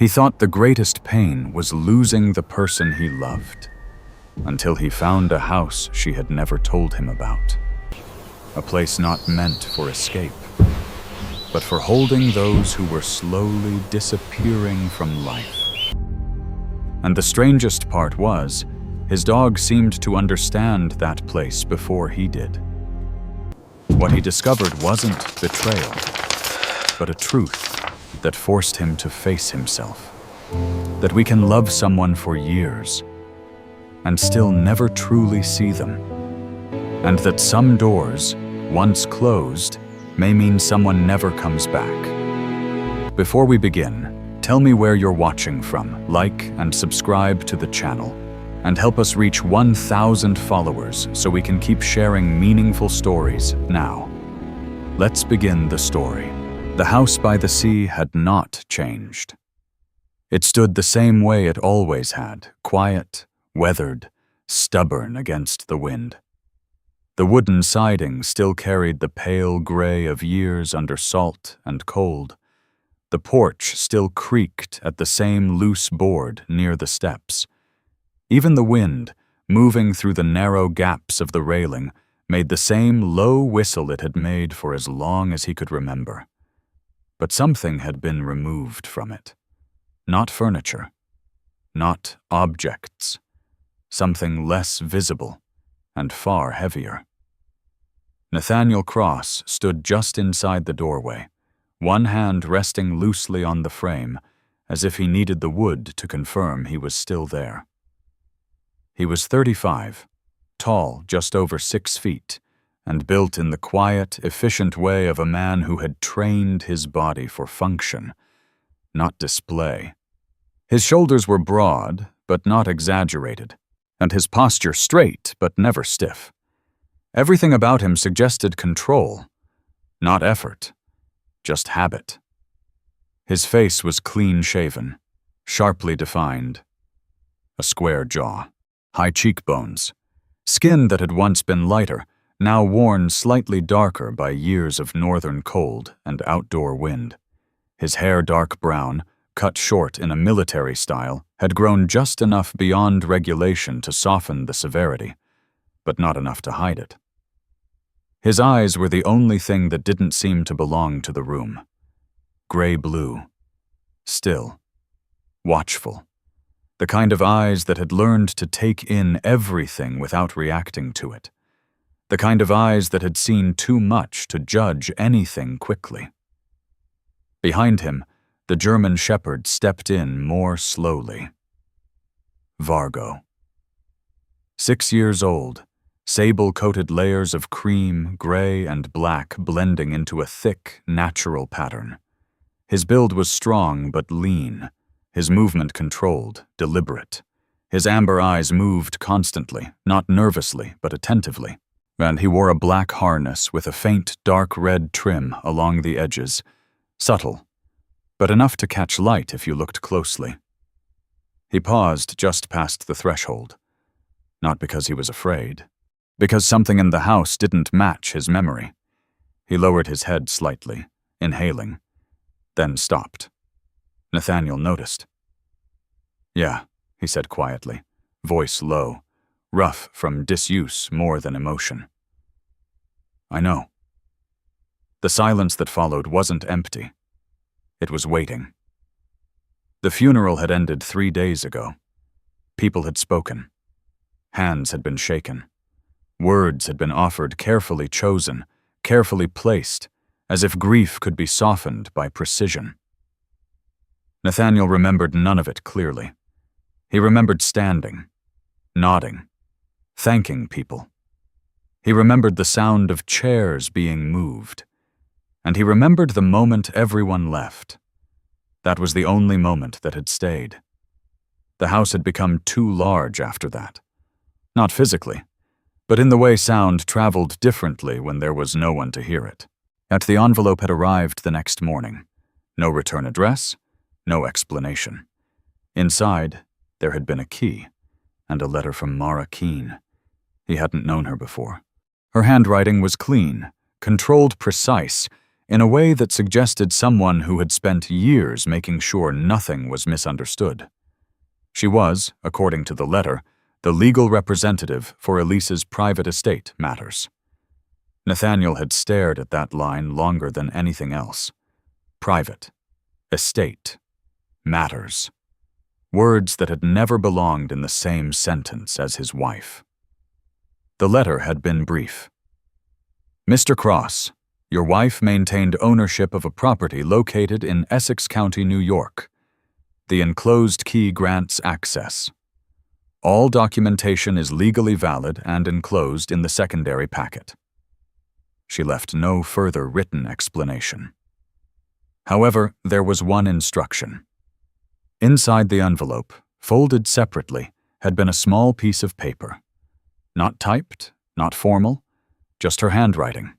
He thought the greatest pain was losing the person he loved, until he found a house she had never told him about. A place not meant for escape, but for holding those who were slowly disappearing from life. And the strangest part was, his dog seemed to understand that place before he did. What he discovered wasn't betrayal, but a truth that forced him to face himself. That we can love someone for years and still never truly see them. And that some doors, once closed, may mean someone never comes back. Before we begin, tell me where you're watching from, like and subscribe to the channel, and help us reach 1,000 followers so we can keep sharing meaningful stories now. Let's begin the story. The house by the sea had not changed. It stood the same way it always had, quiet, weathered, stubborn against the wind. The wooden siding still carried the pale gray of years under salt and cold. The porch still creaked at the same loose board near the steps. Even the wind, moving through the narrow gaps of the railing, made the same low whistle it had made for as long as he could remember. But something had been removed from it. Not furniture, not objects, something less visible and far heavier. Nathaniel Cross stood just inside the doorway, one hand resting loosely on the frame, as if he needed the wood to confirm he was still there. He was 35, tall just over 6 feet, and built in the quiet, efficient way of a man who had trained his body for function, not display. His shoulders were broad, but not exaggerated, and his posture straight, but never stiff. Everything about him suggested control, not effort, just habit. His face was clean-shaven, sharply defined, a square jaw, high cheekbones, skin that had once been lighter, now worn slightly darker by years of northern cold and outdoor wind. His hair dark brown, cut short in a military style, had grown just enough beyond regulation to soften the severity, but not enough to hide it. His eyes were the only thing that didn't seem to belong to the room. Gray-blue, still, watchful, the kind of eyes that had learned to take in everything without reacting to it, the kind of eyes that had seen too much to judge anything quickly. Behind him, the German shepherd stepped in more slowly. Vargo. 6 years old, sable-coated layers of cream, gray, and black blending into a thick, natural pattern. His build was strong but lean, his movement controlled, deliberate. His amber eyes moved constantly, not nervously, but attentively, and he wore a black harness with a faint dark red trim along the edges, subtle, but enough to catch light if you looked closely. He paused just past the threshold, not because he was afraid, because something in the house didn't match his memory. He lowered his head slightly, inhaling, then stopped. Nathaniel noticed. "Yeah," he said quietly, voice low, rough from disuse more than emotion. "I know." The silence that followed wasn't empty. It was waiting. The funeral had ended 3 days ago. People had spoken. Hands had been shaken. Words had been offered, carefully chosen, carefully placed, as if grief could be softened by precision. Nathaniel remembered none of it clearly. He remembered standing, nodding, thanking people. He remembered the sound of chairs being moved. And he remembered the moment everyone left. That was the only moment that had stayed. The house had become too large after that. Not physically, but in the way sound traveled differently when there was no one to hear it. Yet the envelope had arrived the next morning. No return address, no explanation. Inside, there had been a key, and a letter from Mara Keene. He hadn't known her before. Her handwriting was clean, controlled, precise, in a way that suggested someone who had spent years making sure nothing was misunderstood. She was, according to the letter, the legal representative for Elise's private estate matters. Nathaniel had stared at that line longer than anything else. Private, estate, matters. Words that had never belonged in the same sentence as his wife. The letter had been brief. Mr. Cross, your wife maintained ownership of a property located in Essex County, New York. The enclosed key grants access. All documentation is legally valid and enclosed in the secondary packet. She left no further written explanation. However, there was one instruction. Inside the envelope, folded separately, had been a small piece of paper. Not typed, not formal, just her handwriting.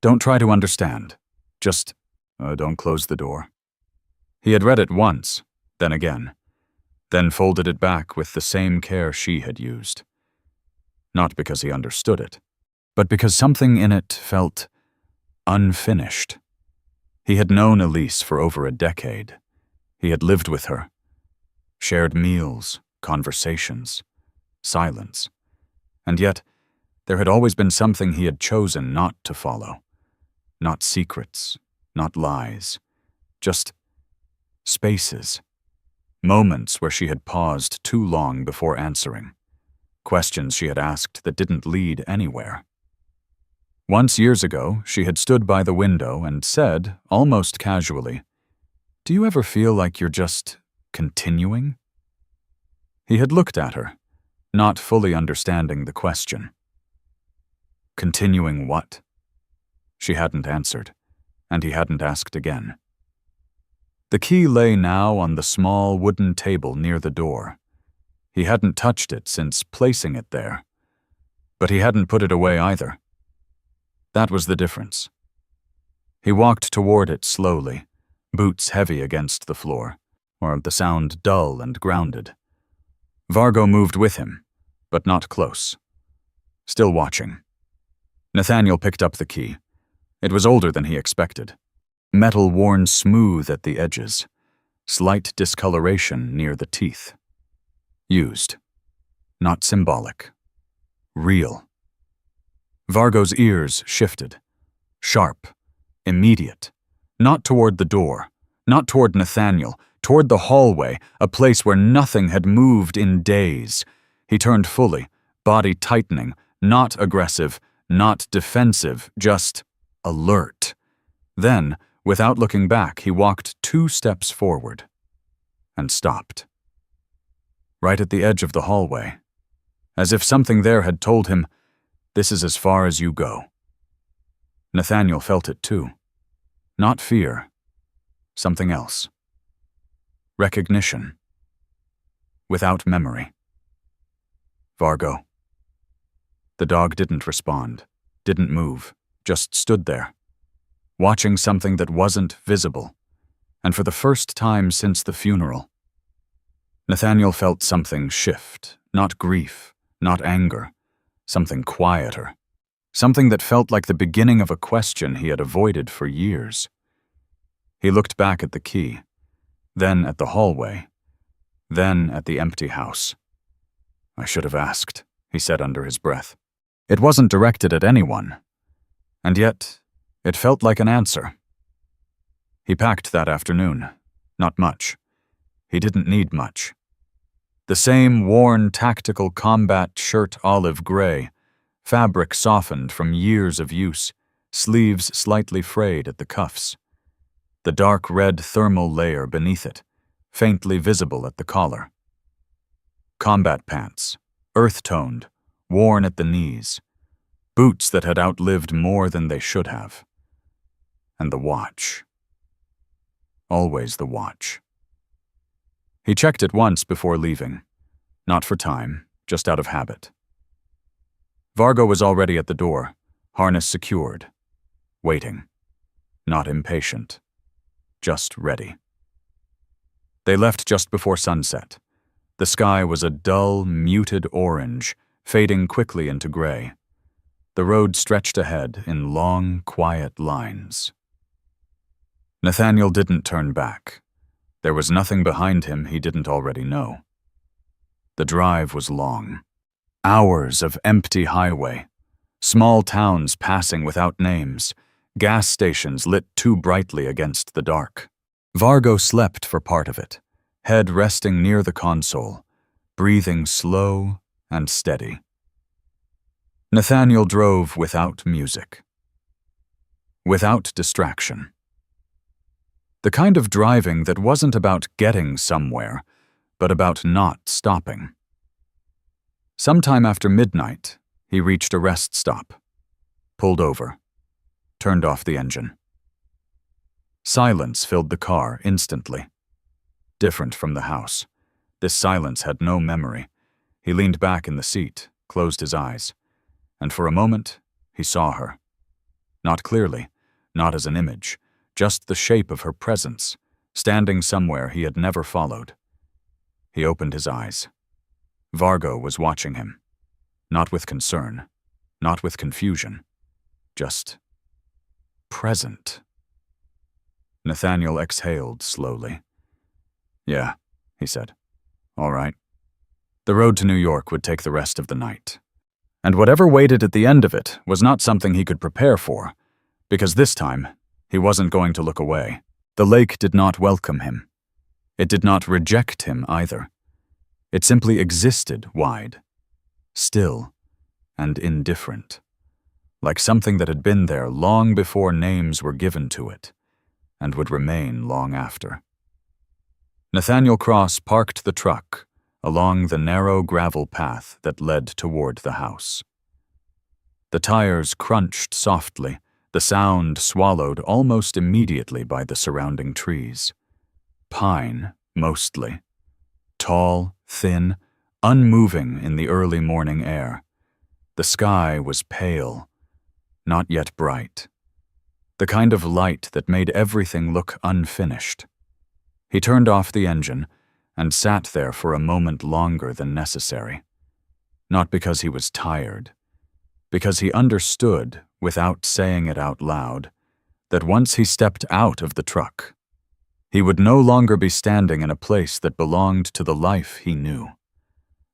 Don't try to understand. Just, don't close the door. He had read it once, then again, then folded it back with the same care she had used. Not because he understood it, but because something in it felt unfinished. He had known Elise for over a decade. He had lived with her, shared meals, conversations, silence. And yet, there had always been something he had chosen not to follow. Not secrets, not lies, just spaces. Moments where she had paused too long before answering. Questions she had asked that didn't lead anywhere. Once years ago, she had stood by the window and said, almost casually, "Do you ever feel like you're just continuing?" He had looked at her, not fully understanding the question. Continuing what? She hadn't answered, and he hadn't asked again. The key lay now on the small wooden table near the door. He hadn't touched it since placing it there, but he hadn't put it away either. That was the difference. He walked toward it slowly, boots heavy against the floor, or the sound dull and grounded. Vargo moved with him, but not close. Still watching. Nathaniel picked up the key. It was older than he expected. Metal worn smooth at the edges. Slight discoloration near the teeth. Used. Not symbolic. Real. Vargo's ears shifted. Sharp. Immediate. Not toward the door. Not toward Nathaniel. Toward the hallway, a place where nothing had moved in days. He turned fully, body tightening, not aggressive, not defensive, just alert. Then, without looking back, he walked 2 steps forward and stopped. Right at the edge of the hallway, as if something there had told him, "This is as far as you go." Nathaniel felt it too. Not fear. Something else. Recognition. Without memory. Vargo. The dog didn't respond, didn't move, just stood there, watching something that wasn't visible, and for the first time since the funeral. Nathaniel felt something shift, not grief, not anger, something quieter, something that felt like the beginning of a question he had avoided for years. He looked back at the key, then at the hallway, then at the empty house. "I should have asked," he said under his breath. It wasn't directed at anyone, and yet it felt like an answer. He packed that afternoon. Not much. He didn't need much. The same worn tactical combat shirt olive gray, fabric softened from years of use, sleeves slightly frayed at the cuffs. The dark red thermal layer beneath it, faintly visible at the collar. Combat pants, earth-toned, worn at the knees. Boots that had outlived more than they should have. And the watch. Always the watch. He checked it once before leaving. Not for time, just out of habit. Vargo was already at the door, harness secured. Waiting. Not impatient. Just ready. They left just before sunset. The sky was a dull, muted orange, fading quickly into gray. The road stretched ahead in long, quiet lines. Nathaniel didn't turn back. There was nothing behind him he didn't already know. The drive was long. Hours of empty highway. Small towns passing without names. Gas stations lit too brightly against the dark. Vargo slept for part of it, head resting near the console, breathing slow and steady. Nathaniel drove without music. Without distraction. The kind of driving that wasn't about getting somewhere, but about not stopping. Sometime after midnight, he reached a rest stop, pulled over, turned off the engine. Silence filled the car instantly. Different from the house. This silence had no memory. He leaned back in the seat, closed his eyes, and for a moment, he saw her. Not clearly, not as an image, just the shape of her presence, standing somewhere he had never followed. He opened his eyes. Vargo was watching him. Not with concern, not with confusion, just present. Nathaniel exhaled slowly. "Yeah," he said. "All right." The road to New York would take the rest of the night. And whatever waited at the end of it was not something he could prepare for, because this time, he wasn't going to look away. The lake did not welcome him. It did not reject him either. It simply existed wide, still, and indifferent, like something that had been there long before names were given to it, and would remain long after. Nathaniel Cross parked the truck along the narrow gravel path that led toward the house. The tires crunched softly, the sound swallowed almost immediately by the surrounding trees. Pine, mostly. Tall, thin, unmoving in the early morning air. The sky was pale, not yet bright. The kind of light that made everything look unfinished. He turned off the engine and sat there for a moment longer than necessary. Not because he was tired, because he understood, without saying it out loud, that once he stepped out of the truck, he would no longer be standing in a place that belonged to the life he knew.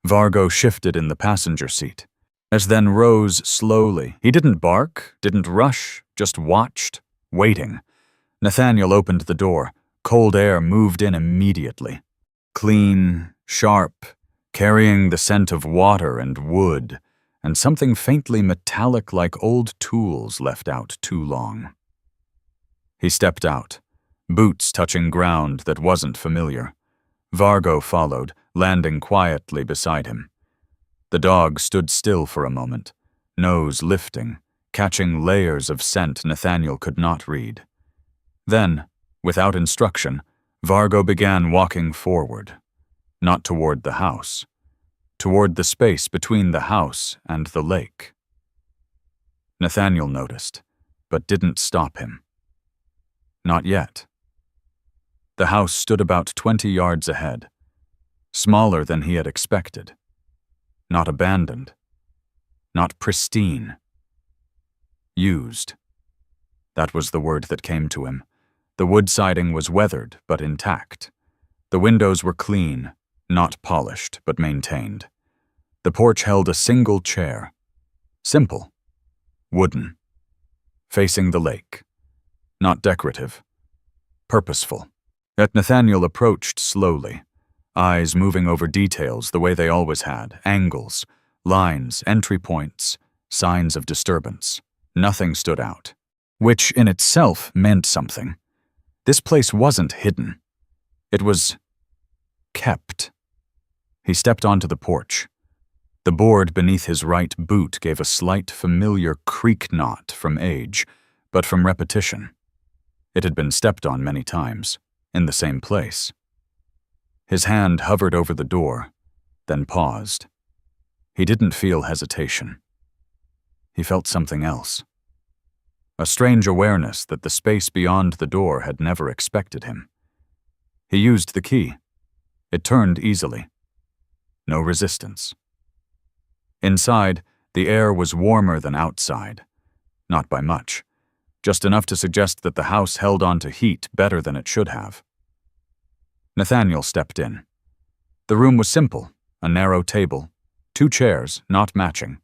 Vargo shifted in the passenger seat, as then rose slowly. He didn't bark, didn't rush, just watched, waiting. Nathaniel opened the door. Cold air moved in immediately. Clean, sharp, carrying the scent of water and wood, and something faintly metallic like old tools left out too long. He stepped out, boots touching ground that wasn't familiar. Vargo followed, landing quietly beside him. The dog stood still for a moment, nose lifting, catching layers of scent Nathaniel could not read. Then, without instruction, Vargo began walking forward, not toward the house, toward the space between the house and the lake. Nathaniel noticed, but didn't stop him. Not yet. The house stood about 20 yards ahead, smaller than he had expected. Not abandoned. Not pristine. Used. That was the word that came to him. The wood siding was weathered but intact. The windows were clean, not polished but maintained. The porch held a single chair. Simple. Wooden. Facing the lake. Not decorative. Purposeful. Yet Nathaniel approached slowly, eyes moving over details the way they always had, angles, lines, entry points, signs of disturbance. Nothing stood out, which in itself meant something. This place wasn't hidden. It was kept. He stepped onto the porch. The board beneath his right boot gave a slight familiar creak, not from age, but from repetition. It had been stepped on many times, in the same place. His hand hovered over the door, then paused. He didn't feel hesitation. He felt something else. A strange awareness that the space beyond the door had never expected him. He used the key. It turned easily. No resistance. Inside, the air was warmer than outside. Not by much. just enough to suggest that the house held on to heat better than it should have. Nathaniel stepped in. The room was simple, a narrow table, 2 chairs, not matching,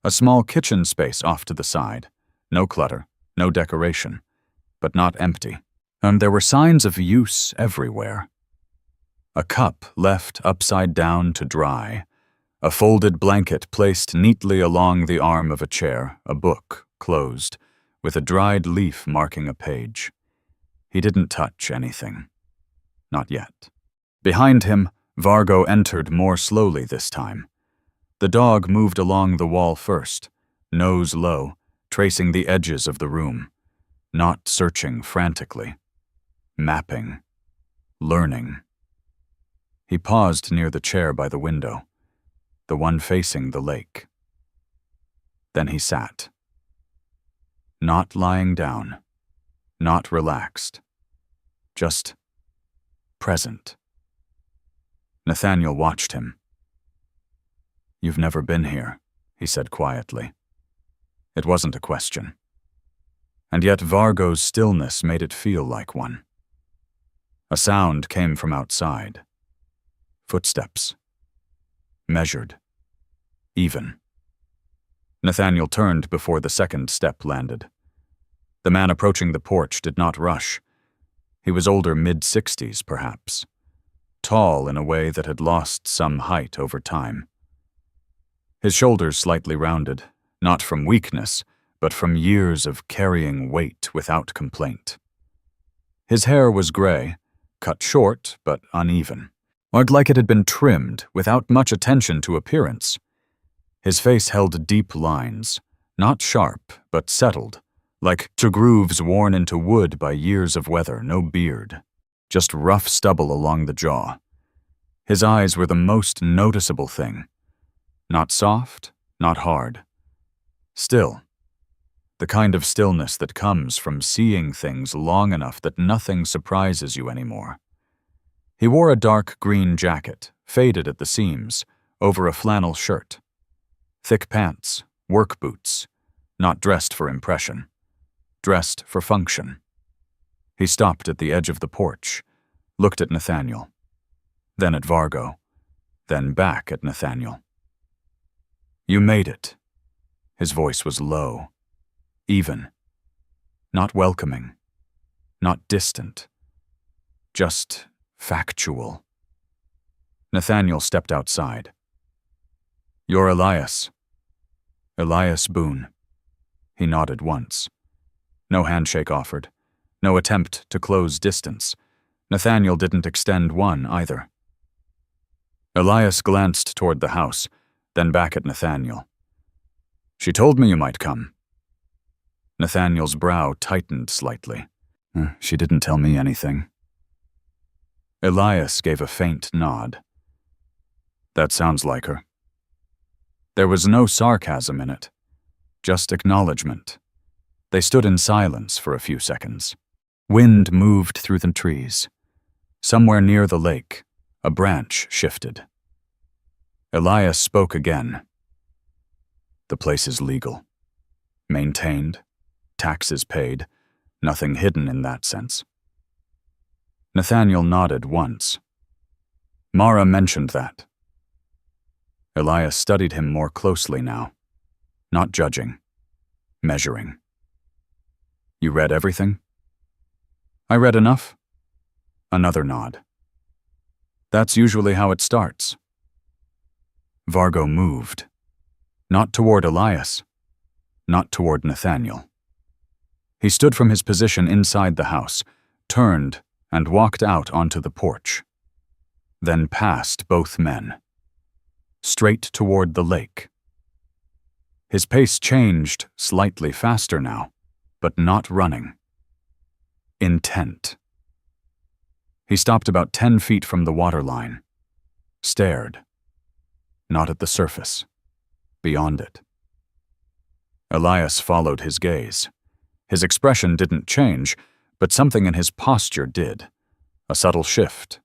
a small kitchen space off to the side, no clutter, no decoration, but not empty. And there were signs of use everywhere. A cup left upside down to dry, a folded blanket placed neatly along the arm of a chair, a book closed, with a dried leaf marking a page. He didn't touch anything. Not yet. Behind him, Vargo entered more slowly this time. The dog moved along the wall first, nose low, tracing the edges of the room, not searching frantically. Mapping. Learning. He paused near the chair by the window, the one facing the lake. Then he sat. Not lying down, not relaxed, just present. Nathaniel watched him. "You've never been here," he said quietly. It wasn't a question. And yet Vargo's stillness made it feel like one. A sound came from outside. Footsteps. Measured. Even. Nathaniel turned before the second step landed. The man approaching the porch did not rush. He was older, mid-60s, perhaps. Tall in a way that had lost some height over time. His shoulders slightly rounded, not from weakness, but from years of carrying weight without complaint. His hair was gray, cut short but uneven, looked like it had been trimmed without much attention to appearance. His face held deep lines, not sharp, but settled, like grooves worn into wood by years of weather, no beard, just rough stubble along the jaw. His eyes were the most noticeable thing. Not soft, not hard. Still. The kind of stillness that comes from seeing things long enough that nothing surprises you anymore. He wore a dark green jacket, faded at the seams, over a flannel shirt. Thick pants, work boots, not dressed for impression, dressed for function. He stopped at the edge of the porch, looked at Nathaniel, then at Vargo, then back at Nathaniel. "You made it." His voice was low, even, not welcoming, not distant, just factual. Nathaniel stepped outside. "You're Elias." Elias Boone. He nodded once. No handshake offered, no attempt to close distance. Nathaniel didn't extend one either. Elias glanced toward the house, then back at Nathaniel. "She told me you might come." Nathaniel's brow tightened slightly. "She didn't tell me anything." Elias gave a faint nod. "That sounds like her." There was no sarcasm in it, just acknowledgement. They stood in silence for a few seconds. Wind moved through the trees. Somewhere near the lake, a branch shifted. Elias spoke again. "The place is legal. Maintained. Taxes paid. Nothing hidden in that sense." Nathaniel nodded once. "Mara mentioned that." Elias studied him more closely now, not judging, measuring. "You read everything?" "I read enough." Another nod. "That's usually how it starts." Vargo moved. Not toward Elias, not toward Nathaniel. He stood from his position inside the house, turned, and walked out onto the porch. Then past both men. Straight toward the lake. His pace changed slightly faster now, but not running. Intent. He stopped about 10 feet from the waterline. Stared. Not at the surface. Beyond it. Elias followed his gaze. His expression didn't change, but something in his posture did. A subtle shift.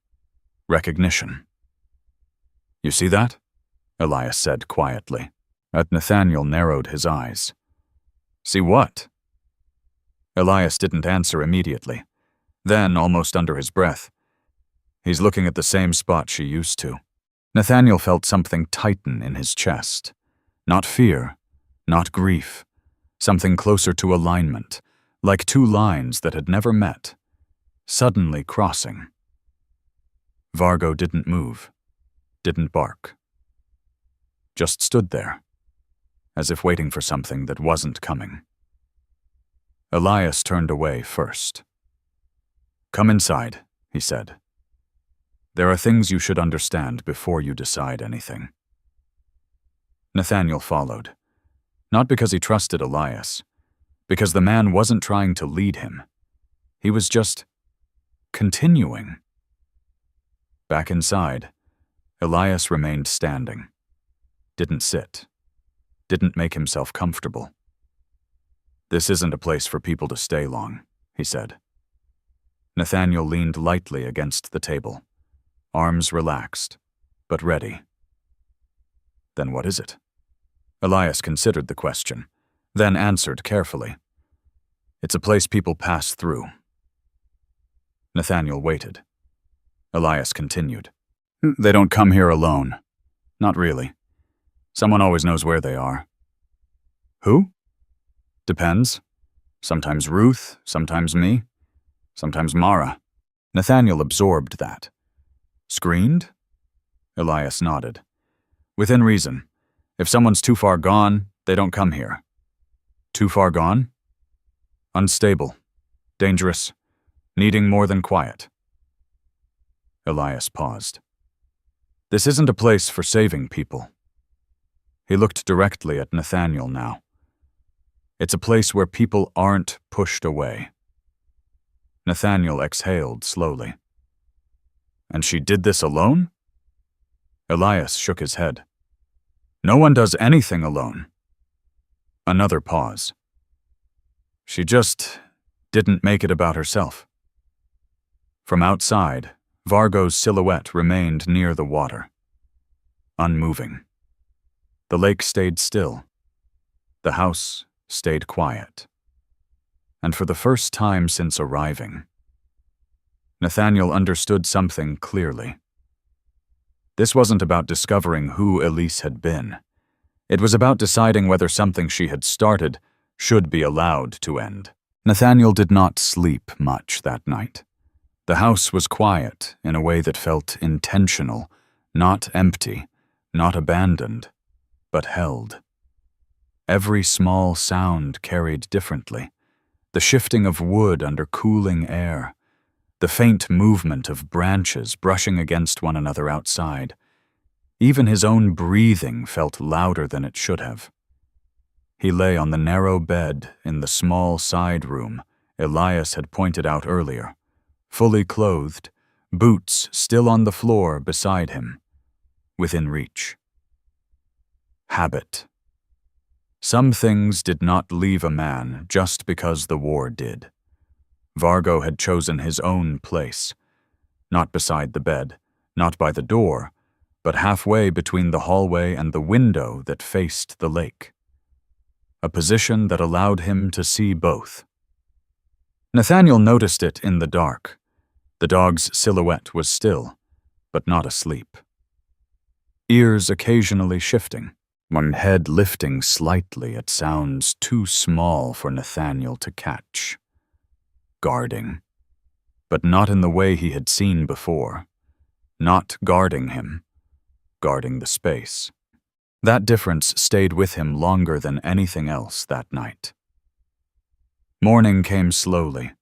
Recognition. "You see that?" Elias said quietly. Nathaniel narrowed his eyes. "See what?" Elias didn't answer immediately. Then, almost under his breath, "He's looking at the same spot she used to." Nathaniel felt something tighten in his chest. Not fear, not grief. Something closer to alignment, like two lines that had never met, suddenly crossing. Vargo didn't move, didn't bark. Just stood there, as if waiting for something that wasn't coming. Elias turned away first. "Come inside," he said. "There are things you should understand before you decide anything." Nathaniel followed, not because he trusted Elias, because the man wasn't trying to lead him. He was just continuing. Back inside, Elias remained standing. Didn't sit. Didn't make himself comfortable. "This isn't a place for people to stay long," he said. Nathaniel leaned lightly against the table, arms relaxed, but ready. "Then what is it?" Elias considered the question, then answered carefully. "It's a place people pass through." Nathaniel waited. Elias continued. "They don't come here alone. Not really. Someone always knows where they are." "Who?" "Depends. Sometimes Ruth, sometimes me, sometimes Mara." Nathaniel absorbed that. "Screened?" Elias nodded. "Within reason. If someone's too far gone, they don't come here." "Too far gone?" "Unstable. Dangerous. Needing more than quiet." Elias paused. "This isn't a place for saving people." He looked directly at Nathaniel now. "It's a place where people aren't pushed away." Nathaniel exhaled slowly. "And she did this alone?" Elias shook his head. "No one does anything alone." Another pause. "She just didn't make it about herself." From outside, Vargo's silhouette remained near the water, unmoving. The lake stayed still. The house stayed quiet. And for the first time since arriving, Nathaniel understood something clearly. This wasn't about discovering who Elise had been. It was about deciding whether something she had started should be allowed to end. Nathaniel did not sleep much that night. The house was quiet in a way that felt intentional, not empty, not abandoned, but held. Every small sound carried differently. The shifting of wood under cooling air, the faint movement of branches brushing against one another outside. Even his own breathing felt louder than it should have. He lay on the narrow bed in the small side room Elias had pointed out earlier, fully clothed, boots still on the floor beside him, within reach. Habit. Some things did not leave a man just because the war did. Vargo had chosen his own place, not beside the bed, not by the door, but halfway between the hallway and the window that faced the lake. A position that allowed him to see both. Nathaniel noticed it in the dark. The dog's silhouette was still, but not asleep. Ears occasionally shifting, one head lifting slightly at sounds too small for Nathaniel to catch. Guarding, but not in the way he had seen before. Not guarding him, guarding the space. That difference stayed with him longer than anything else that night. Morning came slowly.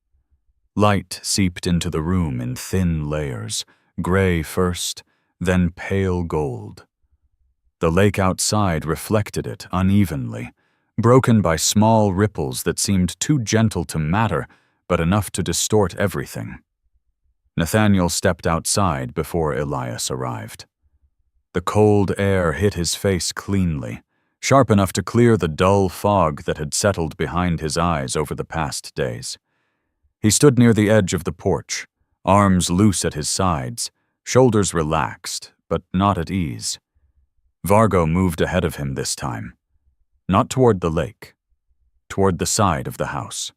Light seeped into the room in thin layers, gray first, then pale gold. The lake outside reflected it unevenly, broken by small ripples that seemed too gentle to matter, but enough to distort everything. Nathaniel stepped outside before Elias arrived. The cold air hit his face cleanly, sharp enough to clear the dull fog that had settled behind his eyes over the past days. He stood near the edge of the porch, arms loose at his sides, shoulders relaxed, but not at ease. Vargo moved ahead of him this time, not toward the lake, toward the side of the house.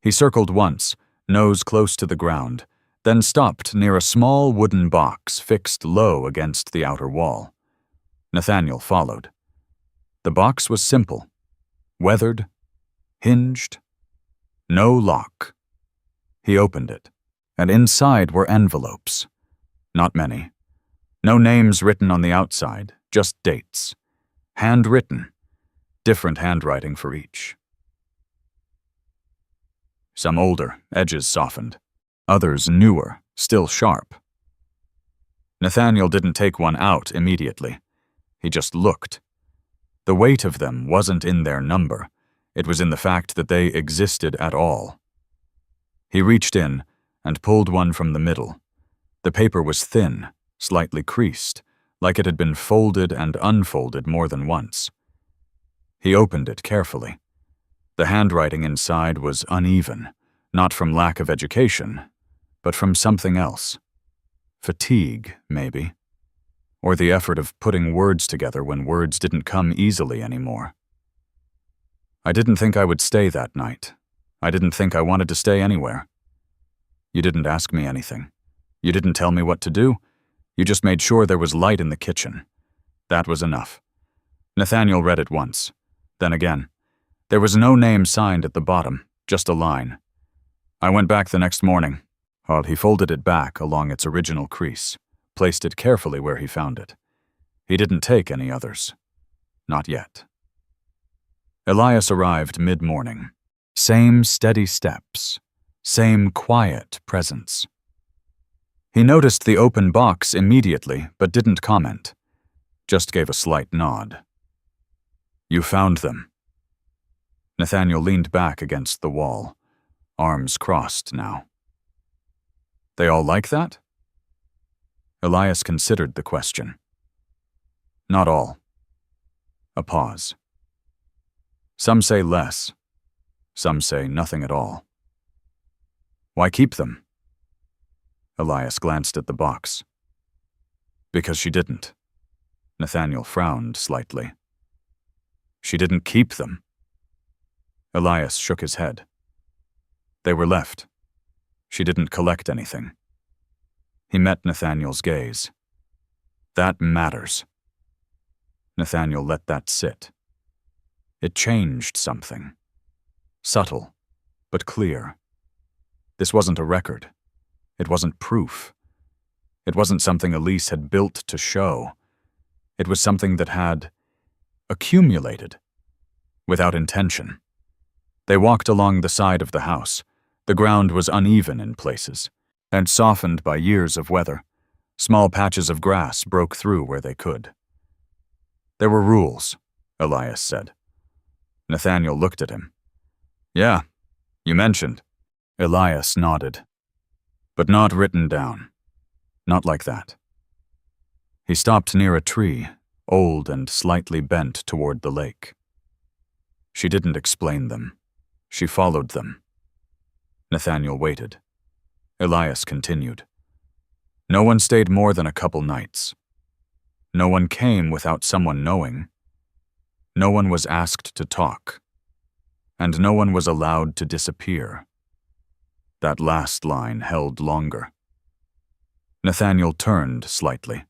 He circled once, nose close to the ground, then stopped near a small wooden box fixed low against the outer wall. Nathaniel followed. The box was simple, weathered, hinged, no lock. He opened it, and inside were envelopes. Not many. No names written on the outside, just dates. Handwritten, different handwriting for each. Some older, edges softened. Others newer, still sharp. Nathaniel didn't take one out immediately. He just looked. The weight of them wasn't in their number. It was in the fact that they existed at all. He reached in and pulled one from the middle. The paper was thin, slightly creased, like it had been folded and unfolded more than once. He opened it carefully. The handwriting inside was uneven, not from lack of education, but from something else. Fatigue, maybe. Or the effort of putting words together when words didn't come easily anymore. I didn't think I would stay that night. I didn't think I wanted to stay anywhere. You didn't ask me anything. You didn't tell me what to do. You just made sure there was light in the kitchen. That was enough. Nathaniel read it once. Then again. There was no name signed at the bottom, just a line. I went back the next morning. He folded it back along its original crease, placed it carefully where he found it. He didn't take any others. Not yet. Elias arrived mid-morning. Same steady steps. Same quiet presence. He noticed the open box immediately, but didn't comment. Just gave a slight nod. You found them. Nathaniel leaned back against the wall, arms crossed now. They all like that? Elias considered the question. Not all. A pause. Some say less. Some say nothing at all. Why keep them? Elias glanced at the box. Because she didn't. Nathaniel frowned slightly. She didn't keep them. Elias shook his head. They were left. She didn't collect anything. He met Nathaniel's gaze. That matters. Nathaniel let that sit. It changed something. Subtle, but clear. This wasn't a record. It wasn't proof. It wasn't something Elise had built to show. It was something that had accumulated, without intention. They walked along the side of the house. The ground was uneven in places, and softened by years of weather. Small patches of grass broke through where they could. There were rules, Elias said. Nathaniel looked at him. Yeah, you mentioned. Elias nodded. But not written down. Not like that. He stopped near a tree, old and slightly bent toward the lake. She didn't explain them. She followed them. Nathaniel waited. Elias continued. No one stayed more than a couple nights. No one came without someone knowing. No one was asked to talk. And no one was allowed to disappear. That last line held longer. Nathaniel turned slightly.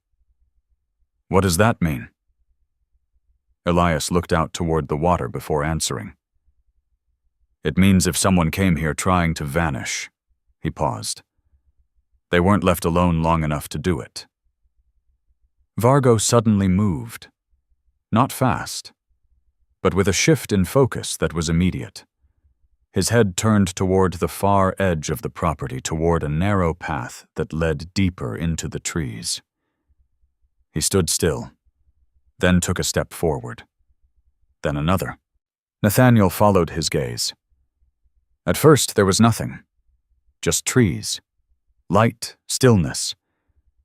What does that mean? Elias looked out toward the water before answering. It means if someone came here trying to vanish. He paused. They weren't left alone long enough to do it. Vargo suddenly moved. Not fast, but with a shift in focus that was immediate. His head turned toward the far edge of the property, toward a narrow path that led deeper into the trees. He stood still, then took a step forward. Then another. Nathaniel followed his gaze. At first there was nothing. Just trees. Light, stillness.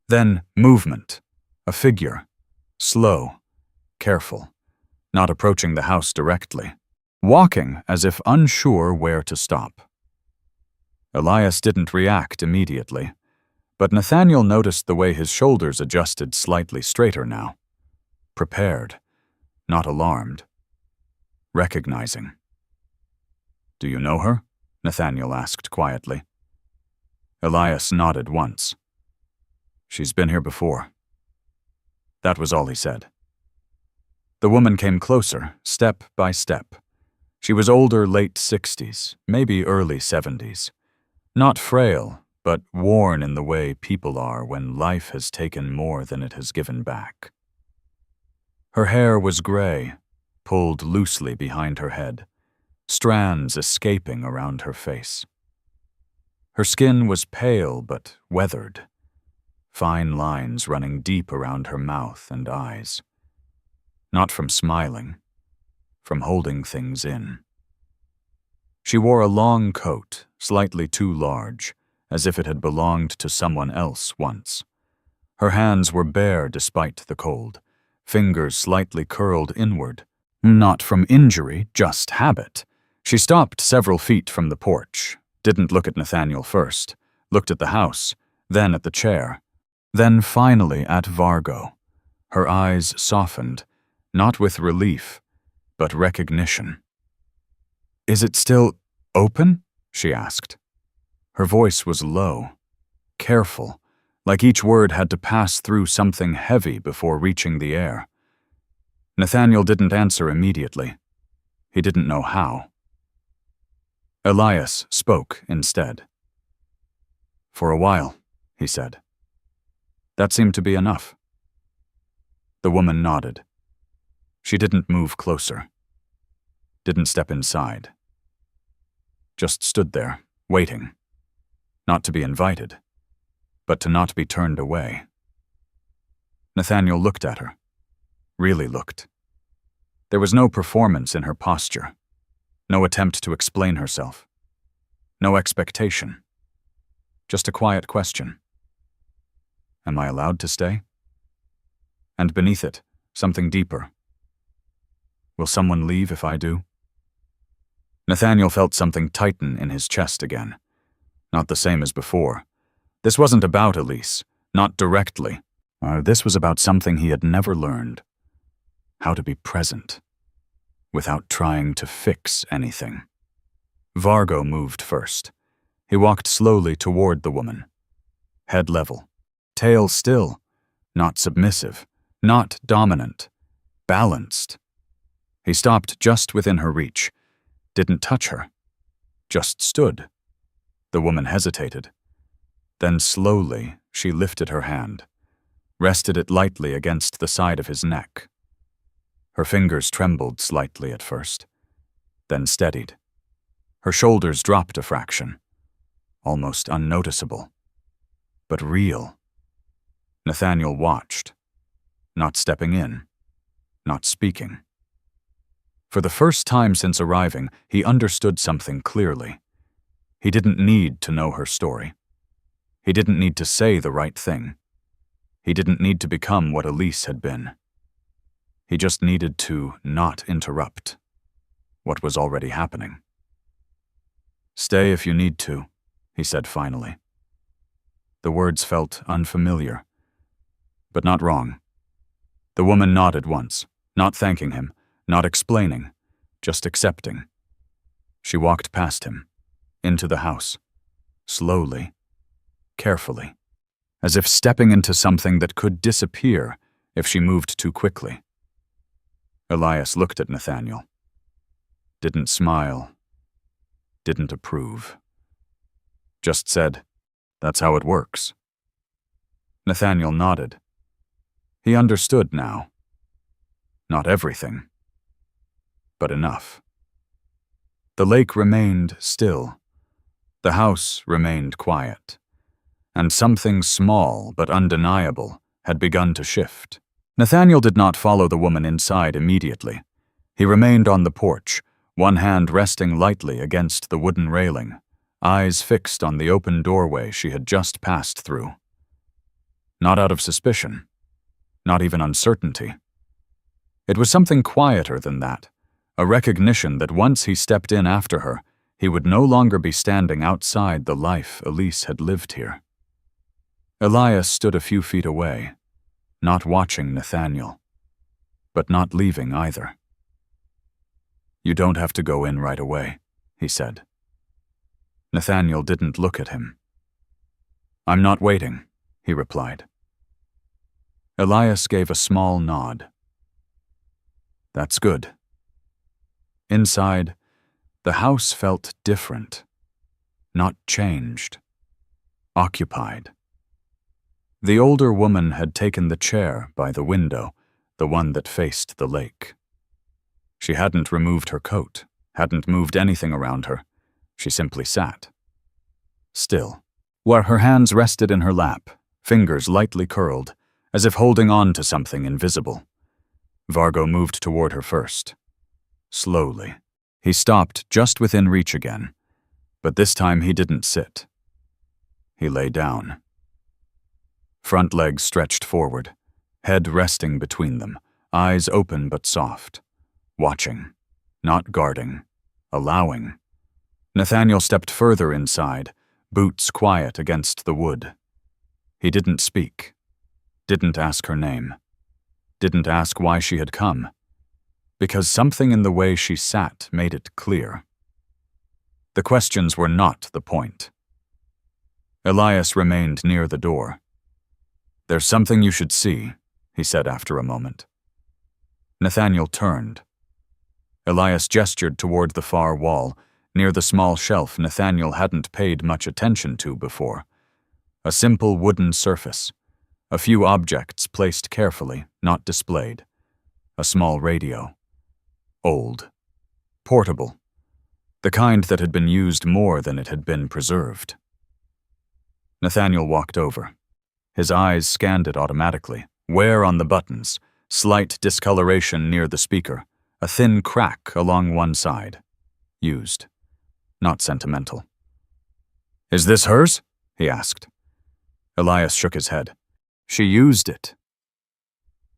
Then movement. A figure. Slow. Careful. Not approaching the house directly. Walking as if unsure where to stop. Elias didn't react immediately, but Nathaniel noticed the way his shoulders adjusted slightly straighter now. Prepared, not alarmed. Recognizing. Do you know her? Nathaniel asked quietly. Elias nodded once. She's been here before. That was all he said. The woman came closer, step by step. She was older, late 60s, maybe early 70s. Not frail, but worn in the way people are when life has taken more than it has given back. Her hair was gray, pulled loosely behind her head, strands escaping around her face. Her skin was pale but weathered, fine lines running deep around her mouth and eyes. Not from smiling, from holding things in. She wore a long coat, slightly too large, as if it had belonged to someone else once. Her hands were bare despite the cold, fingers slightly curled inward. Not from injury, just habit. She stopped several feet from the porch, didn't look at Nathaniel first, looked at the house, then at the chair, then finally at Vargo. Her eyes softened, not with relief, but recognition. "Is it still open?" she asked. Her voice was low, careful, like each word had to pass through something heavy before reaching the air. Nathaniel didn't answer immediately. He didn't know how. Elias spoke instead. "For a while," he said. That seemed to be enough. The woman nodded. She didn't move closer. Didn't step inside. Just stood there, waiting. Not to be invited, but to not be turned away. Nathaniel looked at her. Really looked. There was no performance in her posture. No attempt to explain herself. No expectation. Just a quiet question. Am I allowed to stay? And beneath it, something deeper. Will someone leave if I do? Nathaniel felt something tighten in his chest again. Not the same as before. This wasn't about Elise, not directly. This was about something he had never learned. How to be present, without trying to fix anything. Vargo moved first. He walked slowly toward the woman. Head level. Tail still. Not submissive. Not dominant. Balanced. He stopped just within her reach. Didn't touch her. Just stood. The woman hesitated. Then slowly, she lifted her hand, rested it lightly against the side of his neck. Her fingers trembled slightly at first, then steadied. Her shoulders dropped a fraction, almost unnoticeable, but real. Nathaniel watched, not stepping in, not speaking. For the first time since arriving, he understood something clearly. He didn't need to know her story. He didn't need to say the right thing. He didn't need to become what Elise had been. He just needed to not interrupt what was already happening. "Stay if you need to," he said finally. The words felt unfamiliar, but not wrong. The woman nodded once, not thanking him, not explaining, just accepting. She walked past him, into the house, slowly, carefully, as if stepping into something that could disappear if she moved too quickly. Elias looked at Nathaniel. Didn't smile. Didn't approve. Just said, "That's how it works." Nathaniel nodded. He understood now. Not everything, but enough. The lake remained still. The house remained quiet. And something small but undeniable had begun to shift. Nathaniel did not follow the woman inside immediately. He remained on the porch, one hand resting lightly against the wooden railing, eyes fixed on the open doorway she had just passed through. Not out of suspicion, not even uncertainty. It was something quieter than that, a recognition that once he stepped in after her, he would no longer be standing outside the life Elise had lived here. Elias stood a few feet away, not watching Nathaniel, but not leaving either. "You don't have to go in right away," he said. Nathaniel didn't look at him. "I'm not waiting," he replied. Elias gave a small nod. "That's good." Inside, the house felt different. Not changed. Occupied. The older woman had taken the chair by the window, the one that faced the lake. She hadn't removed her coat, hadn't moved anything around her. She simply sat. Still, where her hands rested in her lap, fingers lightly curled, as if holding on to something invisible. Vargo moved toward her first. Slowly. He stopped just within reach again, but this time he didn't sit. He lay down. Front legs stretched forward, head resting between them, eyes open but soft. Watching, not guarding, allowing. Nathaniel stepped further inside, boots quiet against the wood. He didn't speak, didn't ask her name, didn't ask why she had come, because something in the way she sat made it clear. The questions were not the point. Elias remained near the door. "There's something you should see," he said after a moment. Nathaniel turned. Elias gestured toward the far wall, near the small shelf Nathaniel hadn't paid much attention to before. A simple wooden surface. A few objects placed carefully, not displayed. A small radio. Old. Portable. The kind that had been used more than it had been preserved. Nathaniel walked over. His eyes scanned it automatically. Wear on the buttons, slight discoloration near the speaker, a thin crack along one side. Used. Not sentimental. "Is this hers?" he asked. Elias shook his head. "She used it."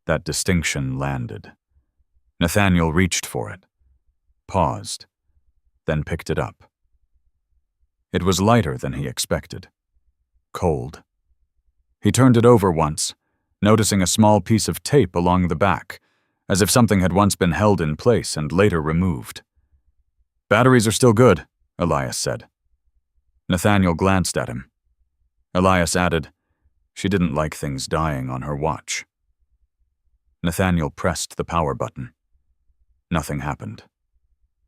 That distinction landed. Nathaniel reached for it, paused, then picked it up. It was lighter than he expected. Cold. He turned it over once, noticing a small piece of tape along the back, as if something had once been held in place and later removed. "Batteries are still good," Elias said. Nathaniel glanced at him. Elias added, "She didn't like things dying on her watch." Nathaniel pressed the power button. Nothing happened.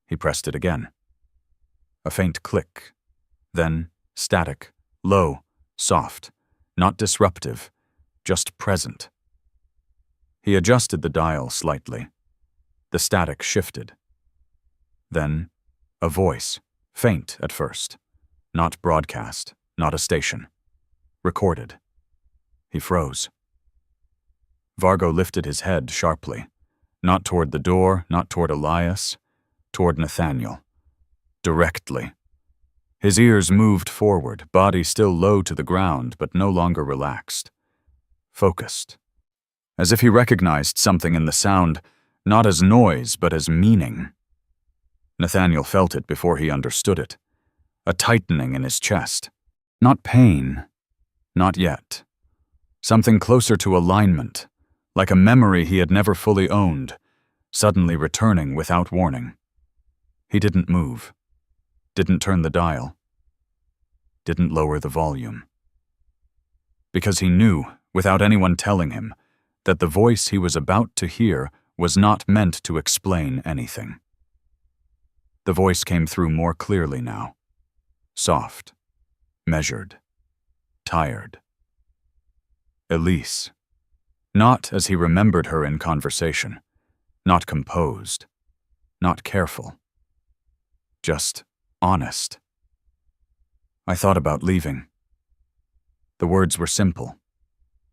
He pressed it again. A faint click. Then static, low, soft, not disruptive, just present. He adjusted the dial slightly. The static shifted. Then, a voice, faint at first. Not broadcast, not a station. Recorded. He froze. Vargo lifted his head sharply. Not toward the door, not toward Elias, toward Nathaniel. Directly. His ears moved forward, body still low to the ground, but no longer relaxed. Focused. As if he recognized something in the sound, not as noise, but as meaning. Nathaniel felt it before he understood it. A tightening in his chest. Not pain. Not yet. Something closer to alignment, like a memory he had never fully owned, suddenly returning without warning. He didn't move. Didn't turn the dial. Didn't lower the volume. Because he knew, without anyone telling him, that the voice he was about to hear was not meant to explain anything. The voice came through more clearly now. Soft. Measured. Tired. Elise. Not as he remembered her in conversation. Not composed. Not careful. Just honest. "I thought about leaving." The words were simple.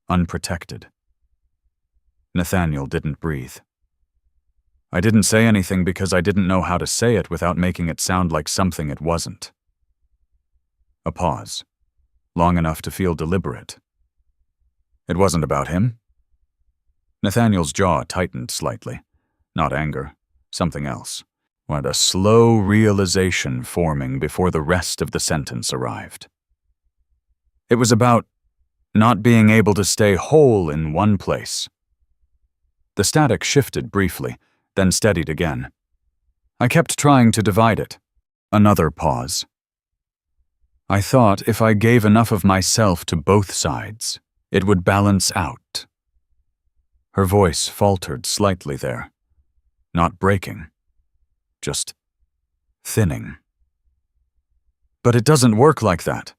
Unprotected. Nathaniel didn't breathe. "I didn't say anything because I didn't know how to say it without making it sound like something it wasn't." A pause. Long enough to feel deliberate. "It wasn't about him?" Nathaniel's jaw tightened slightly. Not anger. Something else. What a slow realization forming before the rest of the sentence arrived. "It was about not being able to stay whole in one place." The static shifted briefly, then steadied again. "I kept trying to divide it." Another pause. I thought if I gave enough of myself to both sides, it would balance out. Her voice faltered slightly there, not breaking, just thinning. But it doesn't work like that.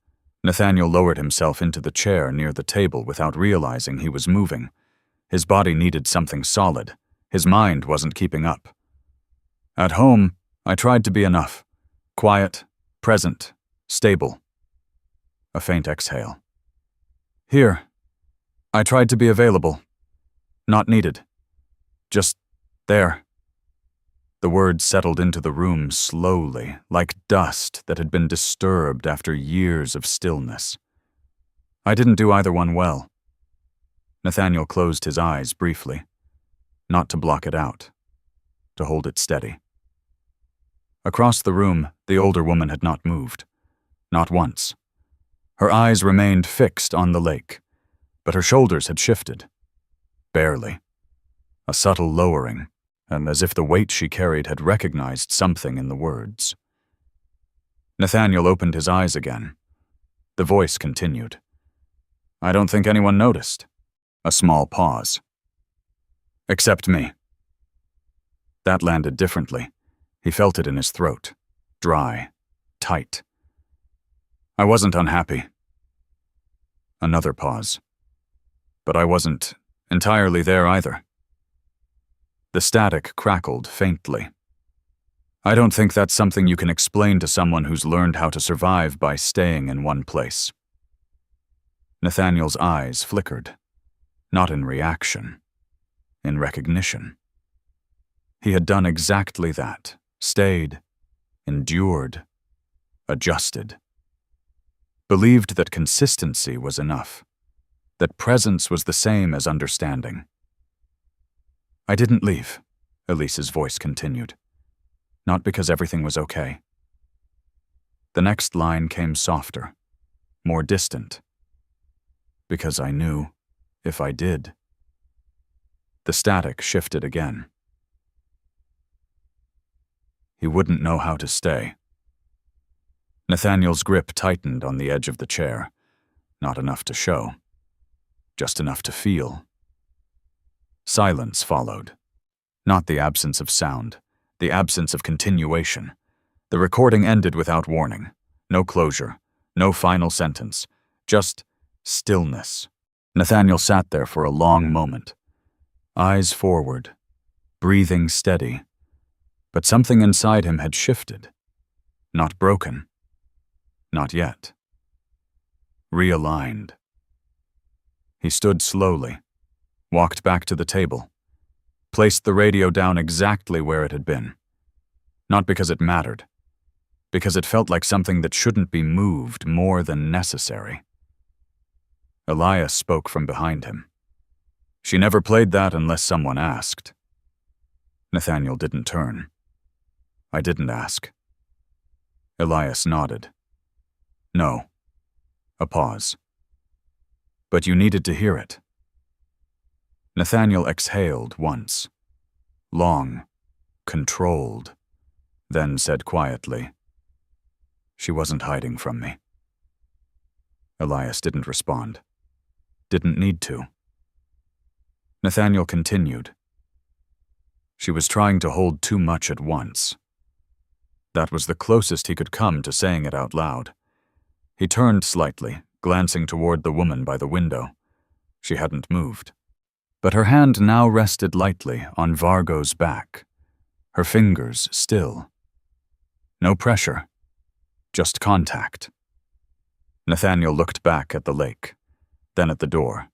Nathaniel lowered himself into the chair near the table without realizing he was moving. His body needed something solid. His mind wasn't keeping up. At home, I tried to be enough. Quiet, present, stable. A faint exhale. Here, I tried to be available. Not needed. Just there. The words settled into the room slowly, like dust that had been disturbed after years of stillness. I didn't do either one well. Nathaniel closed his eyes briefly, not to block it out, to hold it steady. Across the room, the older woman had not moved. Not once. Her eyes remained fixed on the lake, but her shoulders had shifted. Barely. A subtle lowering, and as if the weight she carried had recognized something in the words. Nathaniel opened his eyes again. The voice continued. I don't think anyone noticed. A small pause. Except me. That landed differently. He felt it in his throat. Dry. Tight. I wasn't unhappy. Another pause. But I wasn't entirely there either. The static crackled faintly. I don't think that's something you can explain to someone who's learned how to survive by staying in one place. Nathaniel's eyes flickered, not in reaction, in recognition. He had done exactly that, stayed, endured, adjusted. Believed that consistency was enough, that presence was the same as understanding. I didn't leave, Elise's voice continued. Not because everything was okay. The next line came softer, more distant. Because I knew, if I did. The static shifted again. He wouldn't know how to stay. Nathaniel's grip tightened on the edge of the chair. Not enough to show. Just enough to feel. Silence followed. Not the absence of sound. The absence of continuation. The recording ended without warning. No closure. No final sentence. Just stillness. Nathaniel sat there for a long moment. Eyes forward. Breathing steady. But something inside him had shifted. Not broken. Not yet. Realigned. He stood slowly, walked back to the table, placed the radio down exactly where it had been. Not because it mattered, because it felt like something that shouldn't be moved more than necessary. Elias spoke from behind him. She never played that unless someone asked. Nathaniel didn't turn. I didn't ask. Elias nodded. No. A pause. But you needed to hear it. Nathaniel exhaled once. Long. Controlled. Then said quietly, She wasn't hiding from me. Elias didn't respond. Didn't need to. Nathaniel continued. She was trying to hold too much at once. That was the closest he could come to saying it out loud. He turned slightly, glancing toward the woman by the window. She hadn't moved. But her hand now rested lightly on Vargo's back. Her fingers still. No pressure. Just contact. Nathaniel looked back at the lake, then at the door,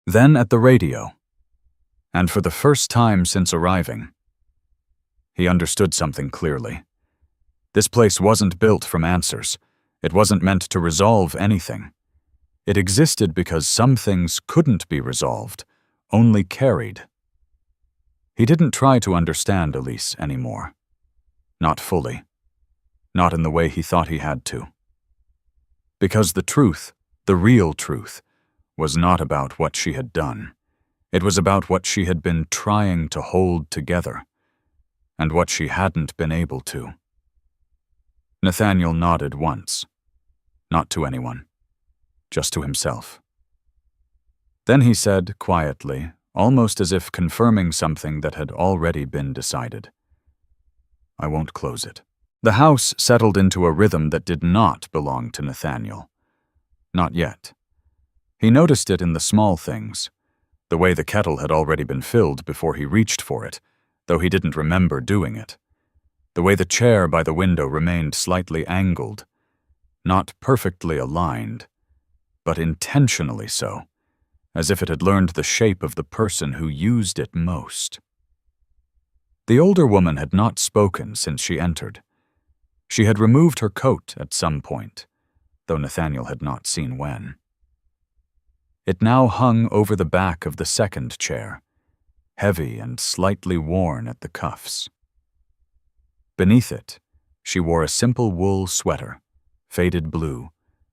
then at the radio. And for the first time since arriving, he understood something clearly. This place wasn't built from answers. It wasn't meant to resolve anything. It existed because some things couldn't be resolved, only carried. He didn't try to understand Elise anymore. Not fully. Not in the way he thought he had to. Because the truth, the real truth, was not about what she had done. It was about what she had been trying to hold together, and what she hadn't been able to. Nathaniel nodded once. not to anyone, just to himself. Then he said, quietly, almost as if confirming something that had already been decided, "I won't close it." The house settled into a rhythm that did not belong to Nathaniel. Not yet. He noticed it in the small things, the way the kettle had already been filled before he reached for it, though he didn't remember doing it. The way the chair by the window remained slightly angled, not perfectly aligned, but intentionally so, as if it had learned the shape of the person who used it most. The older woman had not spoken since she entered. She had removed her coat at some point, though Nathaniel had not seen when. It now hung over the back of the second chair, heavy and slightly worn at the cuffs. Beneath it, she wore a simple wool sweater, faded blue,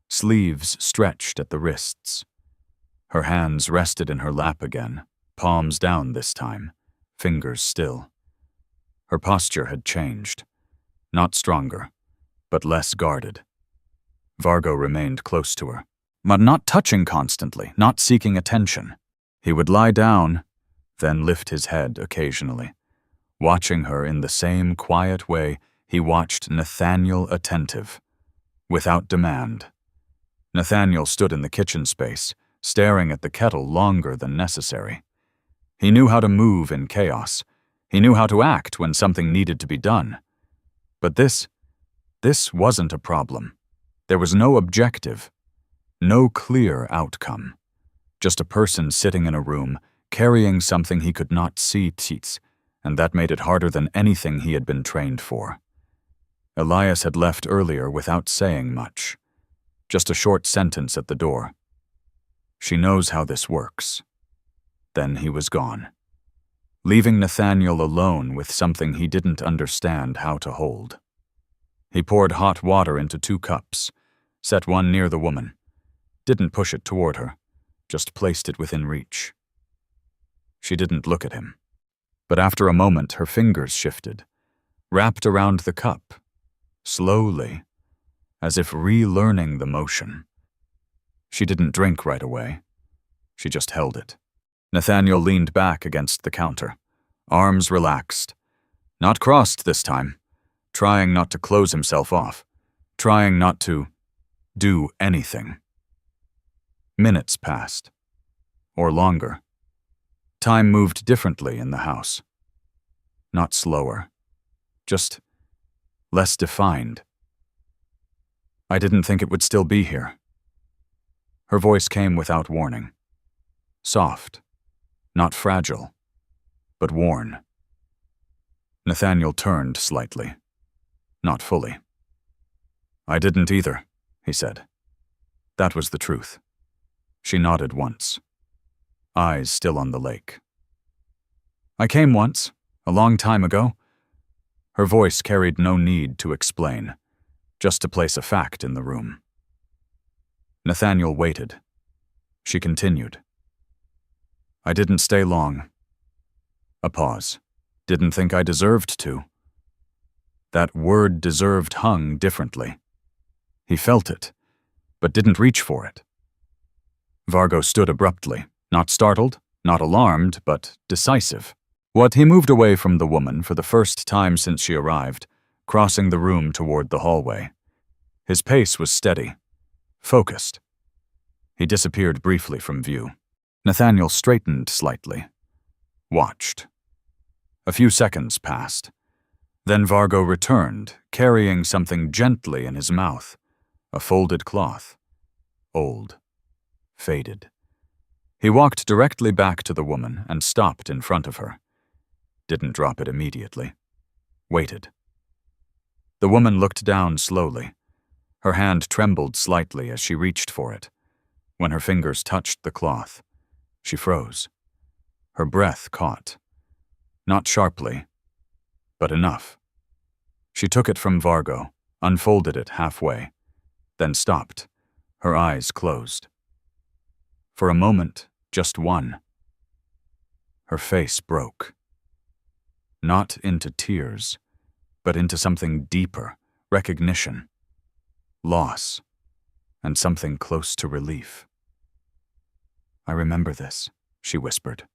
sleeves stretched at the wrists. Her hands rested in her lap again, palms down this time, fingers still. Her posture had changed, not stronger, but less guarded. Vargo remained close to her, but not touching constantly, not seeking attention. He would lie down, then lift his head occasionally, watching her in the same quiet way he watched Nathaniel attentive, without demand. Nathaniel stood in the kitchen space, staring at the kettle longer than necessary. He knew how to move in chaos. He knew how to act when something needed to be done. But this wasn't a problem. There was no objective, no clear outcome. Just a person sitting in a room, carrying something he could not see, and that made it harder than anything he had been trained for. Elias had left earlier without saying much. Just a short sentence at the door. "She knows how this works." Then he was gone, leaving Nathaniel alone with something he didn't understand how to hold. He poured hot water into 2 cups, set one near the woman, didn't push it toward her, just placed it within reach. She didn't look at him, but after a moment her fingers shifted, wrapped around the cup, slowly, as if relearning the motion. She didn't drink right away. She just held it. Nathaniel leaned back against the counter, arms relaxed, not crossed this time, trying not to close himself off, trying not to do anything. Minutes passed, or longer. Time moved differently in the house. Not slower, just less defined. "I didn't think it would still be here." Her voice came without warning. Soft, not fragile, but worn. Nathaniel turned slightly, not fully. "I didn't either," he said. That was the truth. She nodded once, eyes still on the lake. "I came once, a long time ago." Her voice carried no need to explain, just to place a fact in the room. Nathaniel waited. She continued. "I didn't stay long." A pause. "Didn't think I deserved to." That word deserved hung differently. He felt it, but didn't reach for it. Vargo stood abruptly, not startled, not alarmed, but decisive. He moved away from the woman for the first time since she arrived, crossing the room toward the hallway. His pace was steady, focused. He disappeared briefly from view. Nathaniel straightened slightly, watched. A few seconds passed. Then Vargo returned, carrying something gently in his mouth, a folded cloth. Old. Faded. He walked directly back to the woman and stopped in front of her. Didn't drop it immediately. Waited. The woman looked down slowly. Her hand trembled slightly as she reached for it. When her fingers touched the cloth, she froze. Her breath caught. Not sharply, but enough. She took it from Vargo, unfolded it halfway, then stopped, her eyes closed. For a moment, just one. Her face broke. Not into tears, but into something deeper, recognition. Loss. and something close to relief. "I remember this," she whispered.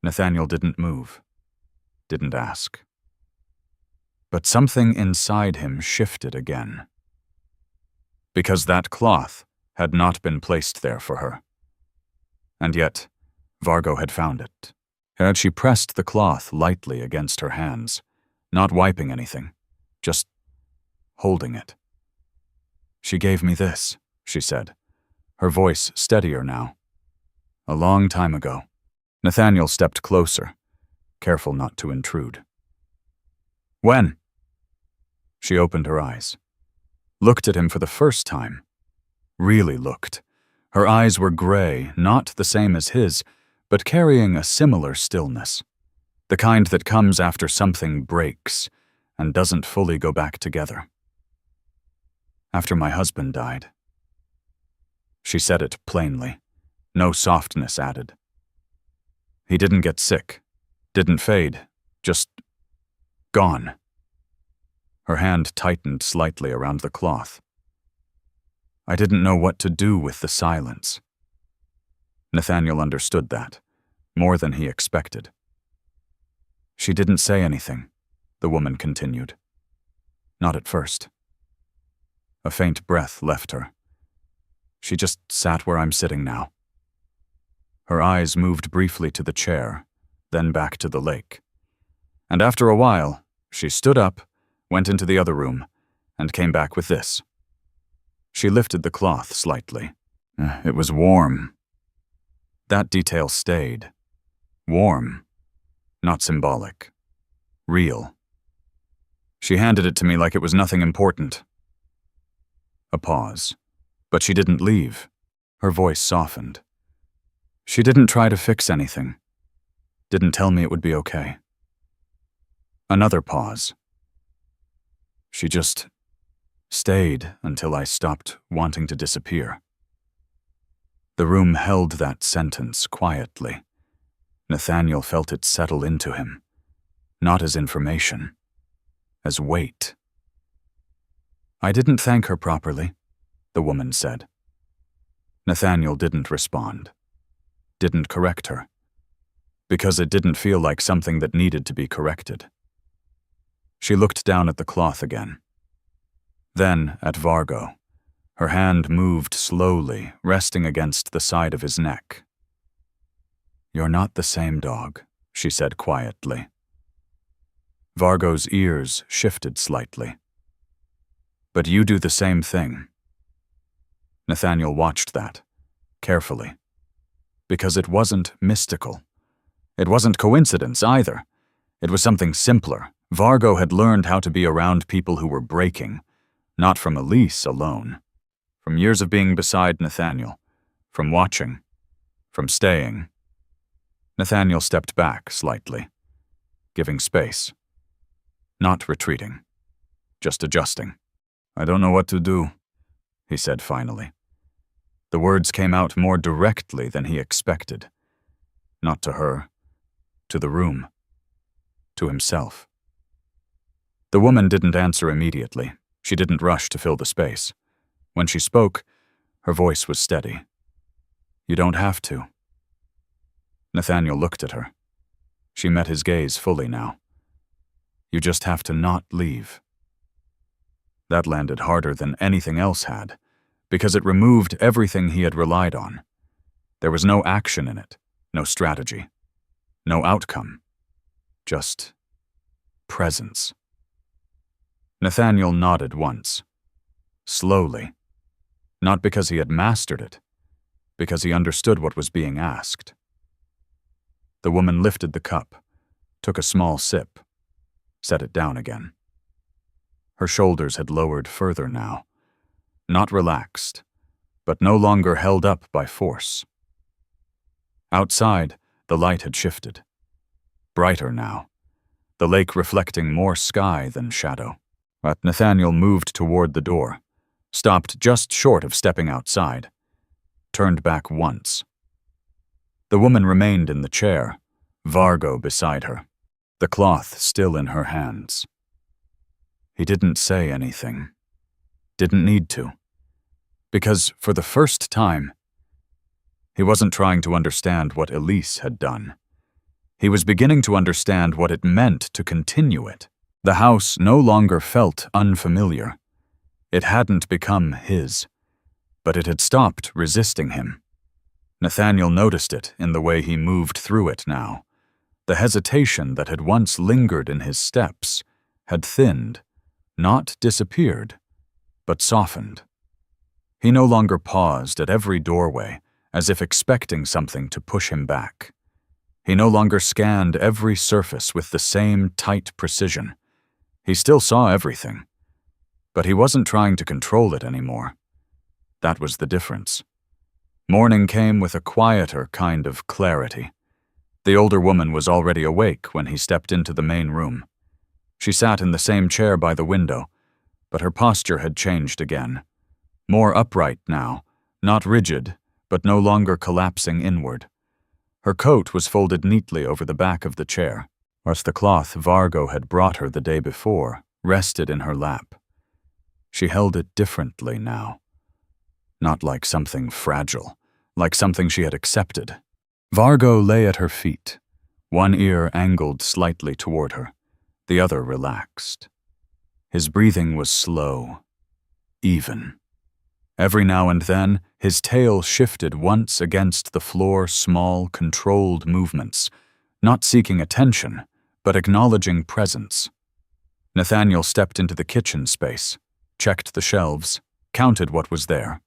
Nathaniel didn't move, didn't ask. But something inside him shifted again. Because that cloth had not been placed there for her. And yet, Vargo had found it. Had she pressed the cloth lightly against her hands, not wiping anything, just holding it. "She gave me this," she said, her voice steadier now. "A long time ago." Nathaniel stepped closer, careful not to intrude. "When?" She opened her eyes, looked at him for the first time. Really looked. Her eyes were gray, not the same as his, but carrying a similar stillness. The kind that comes after something breaks and doesn't fully go back together. "After my husband died." She said it plainly, no softness added. "He didn't get sick, didn't fade, just gone." Her hand tightened slightly around the cloth. "I didn't know what to do with the silence." Nathaniel understood that, more than he expected. "She didn't say anything," the woman continued. "Not at first." A faint breath left her. She just sat where I'm sitting now. Her eyes moved briefly to the chair, then back to the lake. And after a while, she stood up, went into the other room, and came back with this. She lifted the cloth slightly. It was warm. That detail stayed. Warm. Not symbolic. Real. She handed it to me like it was nothing important. A pause. But she didn't leave. Her voice softened. She didn't try to fix anything. Didn't tell me it would be okay. Another pause. She just stayed until I stopped wanting to disappear. The room held that sentence quietly. Nathaniel felt it settle into him, not as information, as weight. "I didn't thank her properly," the woman said. Nathaniel didn't respond, didn't correct her, because it didn't feel like something that needed to be corrected. She looked down at the cloth again. Then at Vargo. Her hand moved slowly, resting against the side of his neck. "You're not the same dog," she said quietly. Vargo's ears shifted slightly. "But you do the same thing." Nathaniel watched that, carefully. Because it wasn't mystical. It wasn't coincidence either. It was something simpler. Vargo had learned how to be around people who were breaking, not from Elise alone. From years of being beside Nathaniel, from watching, from staying. Nathaniel stepped back slightly, giving space. Not retreating, just adjusting. "I don't know what to do," he said finally. The words came out more directly than he expected. Not to her, to the room, to himself. The woman didn't answer immediately. She didn't rush to fill the space. When she spoke, her voice was steady. "You don't have to." Nathaniel looked at her. She met his gaze fully now. "You just have to not leave." That landed harder than anything else had, because it removed everything he had relied on. There was no action in it, no strategy, no outcome, just presence. Nathaniel nodded once, slowly, not because he had mastered it, because he understood what was being asked. The woman lifted the cup, took a small sip, set it down again. Her shoulders had lowered further now, not relaxed, but no longer held up by force. Outside, the light had shifted. Brighter now, the lake reflecting more sky than shadow. But Nathaniel moved toward the door, stopped just short of stepping outside, turned back once. The woman remained in the chair, Vargo beside her, the cloth still in her hands. He didn't say anything. Didn't need to. Because for the first time, he wasn't trying to understand what Elise had done. He was beginning to understand what it meant to continue it. The house no longer felt unfamiliar. It hadn't become his, but it had stopped resisting him. Nathaniel noticed it in the way he moved through it now. The hesitation that had once lingered in his steps had thinned, not disappeared, but softened. He no longer paused at every doorway, as if expecting something to push him back. He no longer scanned every surface with the same tight precision. He still saw everything, but he wasn't trying to control it anymore. That was the difference. Morning came with a quieter kind of clarity. The older woman was already awake when he stepped into the main room. She sat in the same chair by the window, but her posture had changed again. More upright now, not rigid, but no longer collapsing inward. Her coat was folded neatly over the back of the chair, whilst the cloth Vargo had brought her the day before rested in her lap. She held it differently now. Not like something fragile, like something she had accepted. Vargo lay at her feet, one ear angled slightly toward her, the other relaxed. His breathing was slow, even. Every now and then, his tail shifted once against the floor, small, controlled movements, not seeking attention, but acknowledging presence. Nathaniel stepped into the kitchen space, checked the shelves, counted what was there.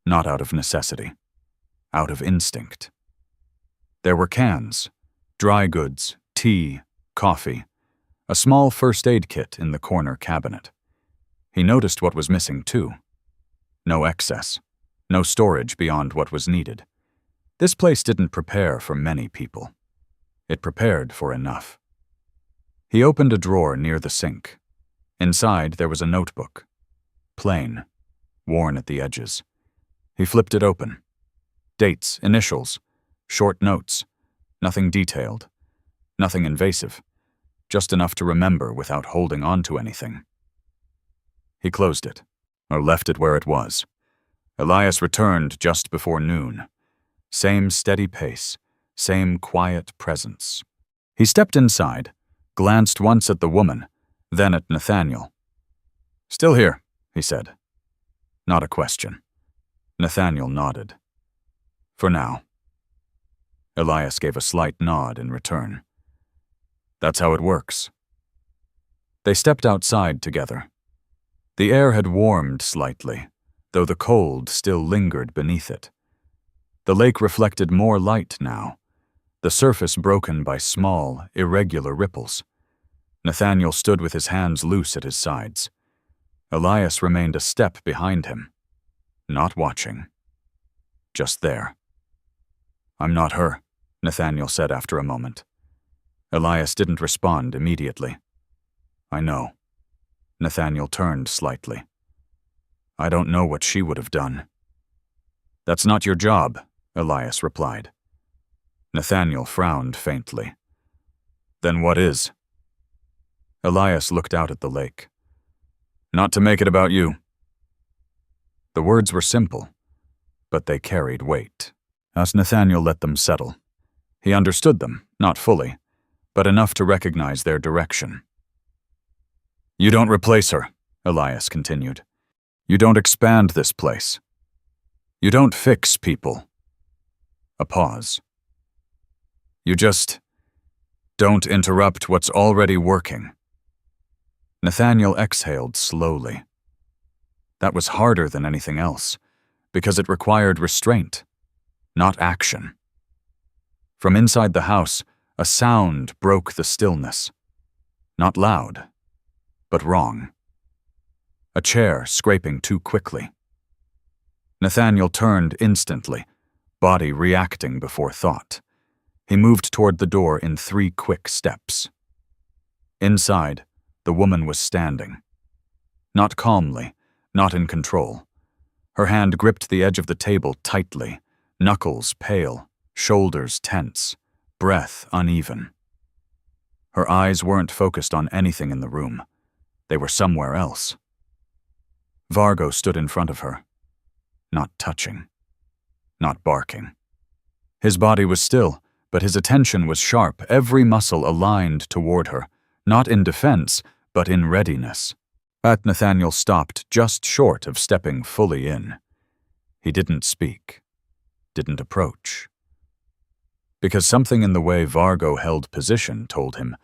Not out of necessity, out of instinct. There were cans, dry goods, tea, coffee, a small first aid kit in the corner cabinet. He noticed what was missing too. No excess, no storage beyond what was needed. This place didn't prepare for many people. It prepared for enough. He opened a drawer near the sink. Inside there was a notebook. Plain, worn at the edges. He flipped it open. Dates, initials, short notes, nothing detailed, nothing invasive, just enough to remember without holding on to anything. He closed it, or left it where it was. Elias returned just before noon. Same steady pace, same quiet presence. He stepped inside, glanced once at the woman, then at Nathaniel. "Still here," he said. Not a question. Nathaniel nodded. "For now." Elias gave a slight nod in return. "That's how it works." They stepped outside together. The air had warmed slightly, though the cold still lingered beneath it. The lake reflected more light now, the surface broken by small, irregular ripples. Nathaniel stood with his hands loose at his sides. Elias remained a step behind him. Not watching. Just there. "I'm not her," Nathaniel said after a moment. Elias didn't respond immediately. "I know." Nathaniel turned slightly. "I don't know what she would have done." "That's not your job," Elias replied. Nathaniel frowned faintly. "Then what is?" Elias looked out at the lake. "Not to make it about you." The words were simple, but they carried weight. As Nathaniel let them settle, he understood them, not fully, but enough to recognize their direction. "You don't replace her," Elias continued. "You don't expand this place. You don't fix people." A pause. "You just don't interrupt what's already working." Nathaniel exhaled slowly. That was harder than anything else, because it required restraint, not action. From inside the house, a sound broke the stillness. Not loud, but wrong. A chair scraping too quickly. Nathaniel turned instantly, body reacting before thought. He moved toward the door in 3 quick steps. Inside, the woman was standing. Not calmly, not in control. Her hand gripped the edge of the table tightly, knuckles pale, shoulders tense, breath uneven. Her eyes weren't focused on anything in the room. They were somewhere else. Vargo stood in front of her. not touching, not barking. His body was still, but his attention was sharp, every muscle aligned toward her, not in defense, but in readiness. But Nathaniel stopped just short of stepping fully in. He didn't speak, didn't approach. Because something in the way Vargo held position told him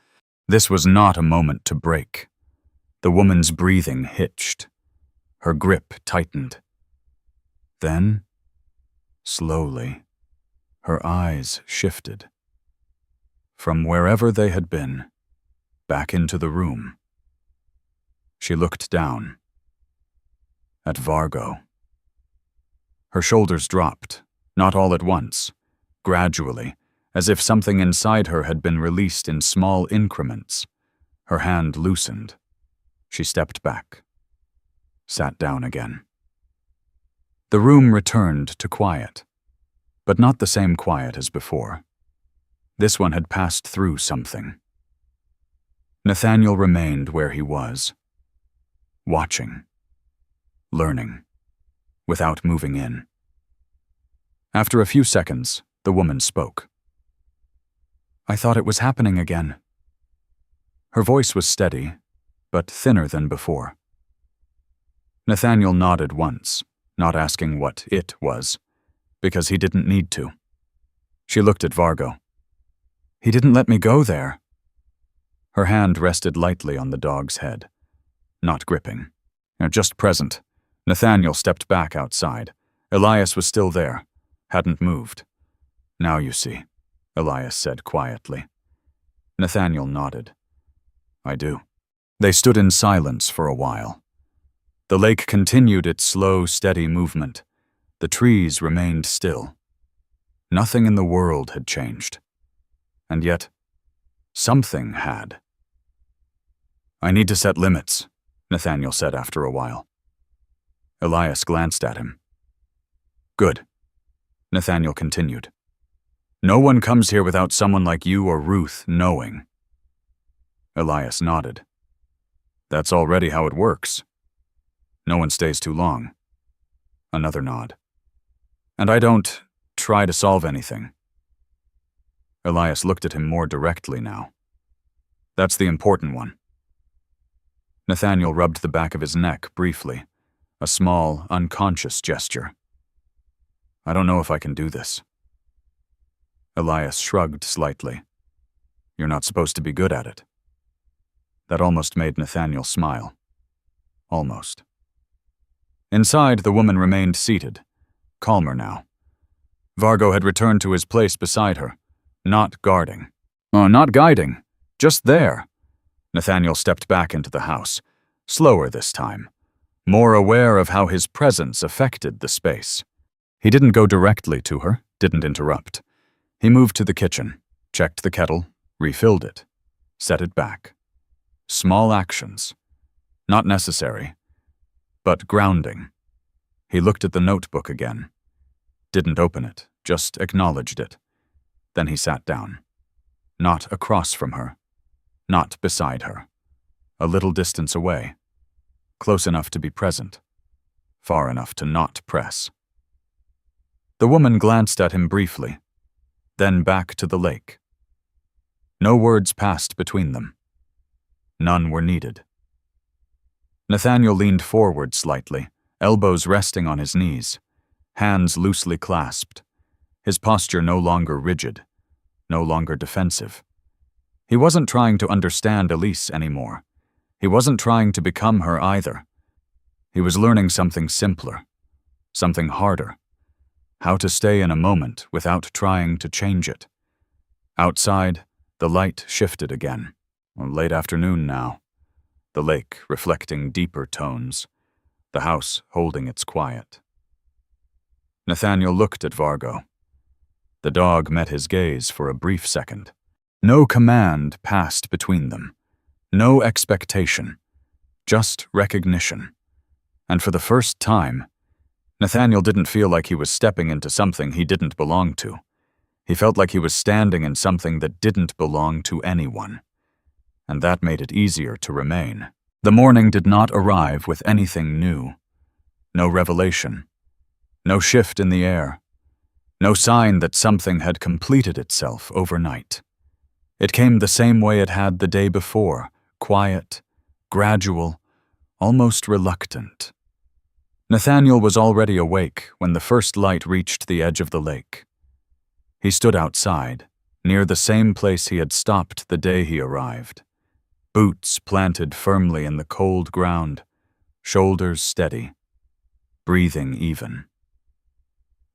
this was not a moment to break. The woman's breathing hitched. Her grip tightened. Then, slowly, her eyes shifted. From wherever they had been, back into the room. She looked down. At Vargo. Her shoulders dropped, not all at once, gradually, as if something inside her had been released in small increments. Her hand loosened. She stepped back. Sat down again. The room returned to quiet, but not the same quiet as before. This one had passed through something. Nathaniel remained where he was, watching, learning, without moving in. After a few seconds, the woman spoke. "I thought it was happening again." Her voice was steady, but thinner than before. Nathaniel nodded once, not asking what it was, because he didn't need to. She looked at Vargo. "He didn't let me go there." Her hand rested lightly on the dog's head, not gripping. Just present. Nathaniel stepped back outside. Elias was still there, hadn't moved. "Now you see," Elias said quietly. Nathaniel nodded. "I do." They stood in silence for a while. The lake continued its slow, steady movement. The trees remained still. Nothing in the world had changed. And yet, something had. "I need to set limits," Nathaniel said after a while. Elias glanced at him. "Good," Nathaniel continued. "No one comes here without someone like you or Ruth knowing." Elias nodded. "That's already how it works. No one stays too long." Another nod. "And I don't try to solve anything." Elias looked at him more directly now. "That's the important one." Nathaniel rubbed the back of his neck briefly, a small, unconscious gesture. "I don't know if I can do this." Elias shrugged slightly. "You're not supposed to be good at it." That almost made Nathaniel smile. Almost. Inside, the woman remained seated, calmer now. Vargo had returned to his place beside her, not guarding. Not guiding, just there. Nathaniel stepped back into the house, slower this time, more aware of how his presence affected the space. He didn't go directly to her, didn't interrupt. He moved to the kitchen, checked the kettle, refilled it, set it back. Small actions. Not necessary, but grounding. He looked at the notebook again. Didn't open it, just acknowledged it. Then he sat down. Not across from her. Not beside her. A little distance away. Close enough to be present. Far enough to not press. The woman glanced at him briefly, then back to the lake. No words passed between them. None were needed. Nathaniel leaned forward slightly, elbows resting on his knees, hands loosely clasped, his posture no longer rigid, no longer defensive. He wasn't trying to understand Elise anymore. He wasn't trying to become her either. He was learning something simpler, something harder. How to stay in a moment without trying to change it. Outside, the light shifted again. Late afternoon now. The lake reflecting deeper tones. The house holding its quiet. Nathaniel looked at Vargo. The dog met his gaze for a brief second. No command passed between them. No expectation. Just recognition. And for the first time, Nathaniel didn't feel like he was stepping into something he didn't belong to. He felt like he was standing in something that didn't belong to anyone. And that made it easier to remain. The morning did not arrive with anything new. No revelation. No shift in the air. No sign that something had completed itself overnight. It came the same way it had the day before, quiet, gradual, almost reluctant. Nathaniel was already awake when the first light reached the edge of the lake. He stood outside, near the same place he had stopped the day he arrived. Boots planted firmly in the cold ground, shoulders steady, breathing even.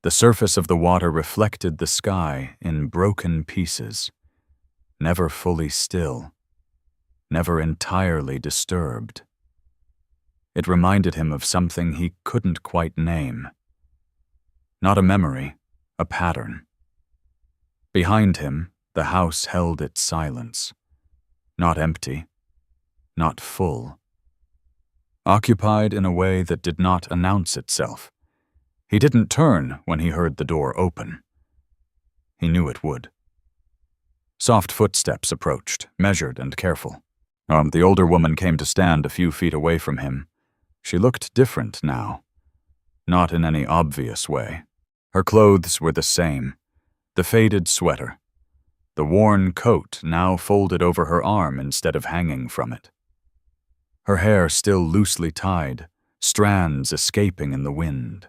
The surface of the water reflected the sky in broken pieces, never fully still, never entirely disturbed. It reminded him of something he couldn't quite name. Not a memory, a pattern. Behind him, the house held its silence. Not empty, not full. Occupied in a way that did not announce itself. He didn't turn when he heard the door open. He knew it would. Soft footsteps approached, measured and careful. The older woman came to stand a few feet away from him. She looked different now. Not in any obvious way. Her clothes were the same. The faded sweater. The worn coat now folded over her arm instead of hanging from it. Her hair still loosely tied, strands escaping in the wind.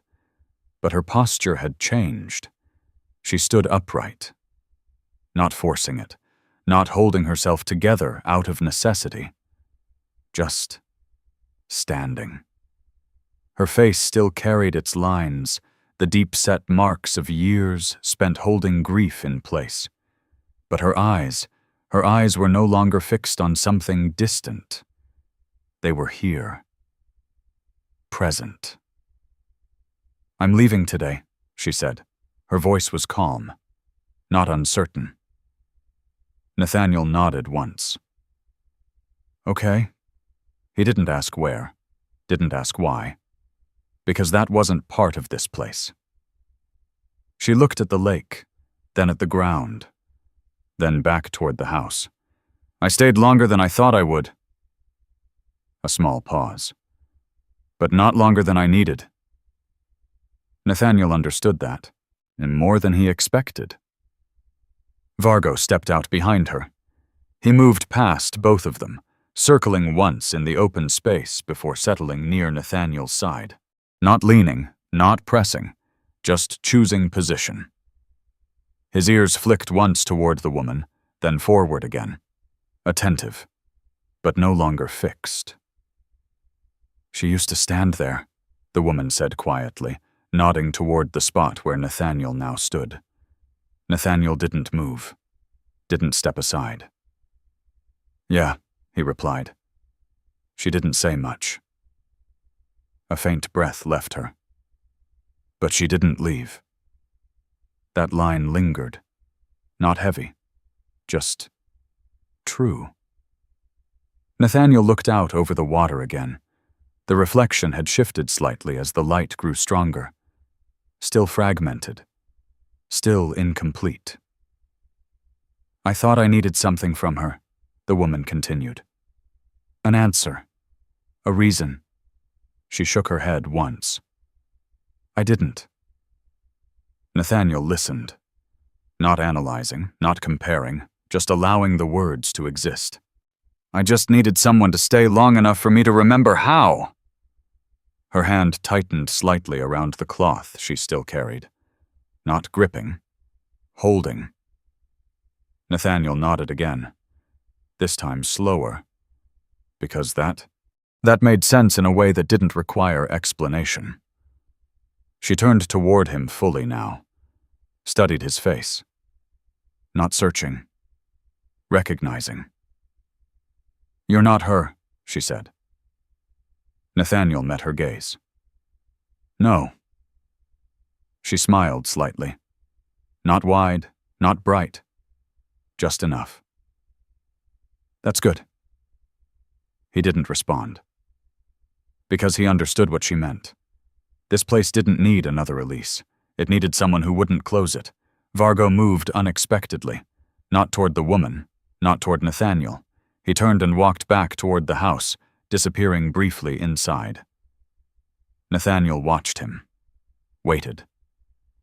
But her posture had changed. She stood upright. Not forcing it, not holding herself together out of necessity. Just standing. Her face still carried its lines, the deep-set marks of years spent holding grief in place. But her eyes were no longer fixed on something distant. They were here. Present. "I'm leaving today," she said. Her voice was calm, not uncertain. Nathaniel nodded once. Okay. He didn't ask where, didn't ask why, because that wasn't part of this place. She looked at the lake, then at the ground, then back toward the house. "I stayed longer than I thought I would." A small pause. "But not longer than I needed." Nathaniel understood that, and more than he expected. Vargo stepped out behind her. He moved past both of them, circling once in the open space before settling near Nathaniel's side. Not leaning, not pressing, just choosing position. His ears flicked once toward the woman, then forward again. Attentive, but no longer fixed. "She used to stand there," the woman said quietly, nodding toward the spot where Nathaniel now stood. Nathaniel didn't move, didn't step aside. "Yeah," he replied. She didn't say much. A faint breath left her. But she didn't leave. That line lingered, not heavy, just true. Nathaniel looked out over the water again. The reflection had shifted slightly as the light grew stronger. Still fragmented. Still incomplete. "I thought I needed something from her," the woman continued. "An answer. A reason." She shook her head once. "I didn't." Nathaniel listened. Not analyzing, not comparing, just allowing the words to exist. "I just needed someone to stay long enough for me to remember how." Her hand tightened slightly around the cloth she still carried. Not gripping, holding. Nathaniel nodded again, this time slower, because that made sense in a way that didn't require explanation. She turned toward him fully now, studied his face. Not searching, recognizing. "You're not her," she said. Nathaniel met her gaze. "No." She smiled slightly. Not wide, not bright. Just enough. "That's good." He didn't respond. Because he understood what she meant. This place didn't need another release. It needed someone who wouldn't close it. Vargo moved unexpectedly. Not toward the woman, not toward Nathaniel. He turned and walked back toward the house, disappearing briefly inside. Nathaniel watched him. waited.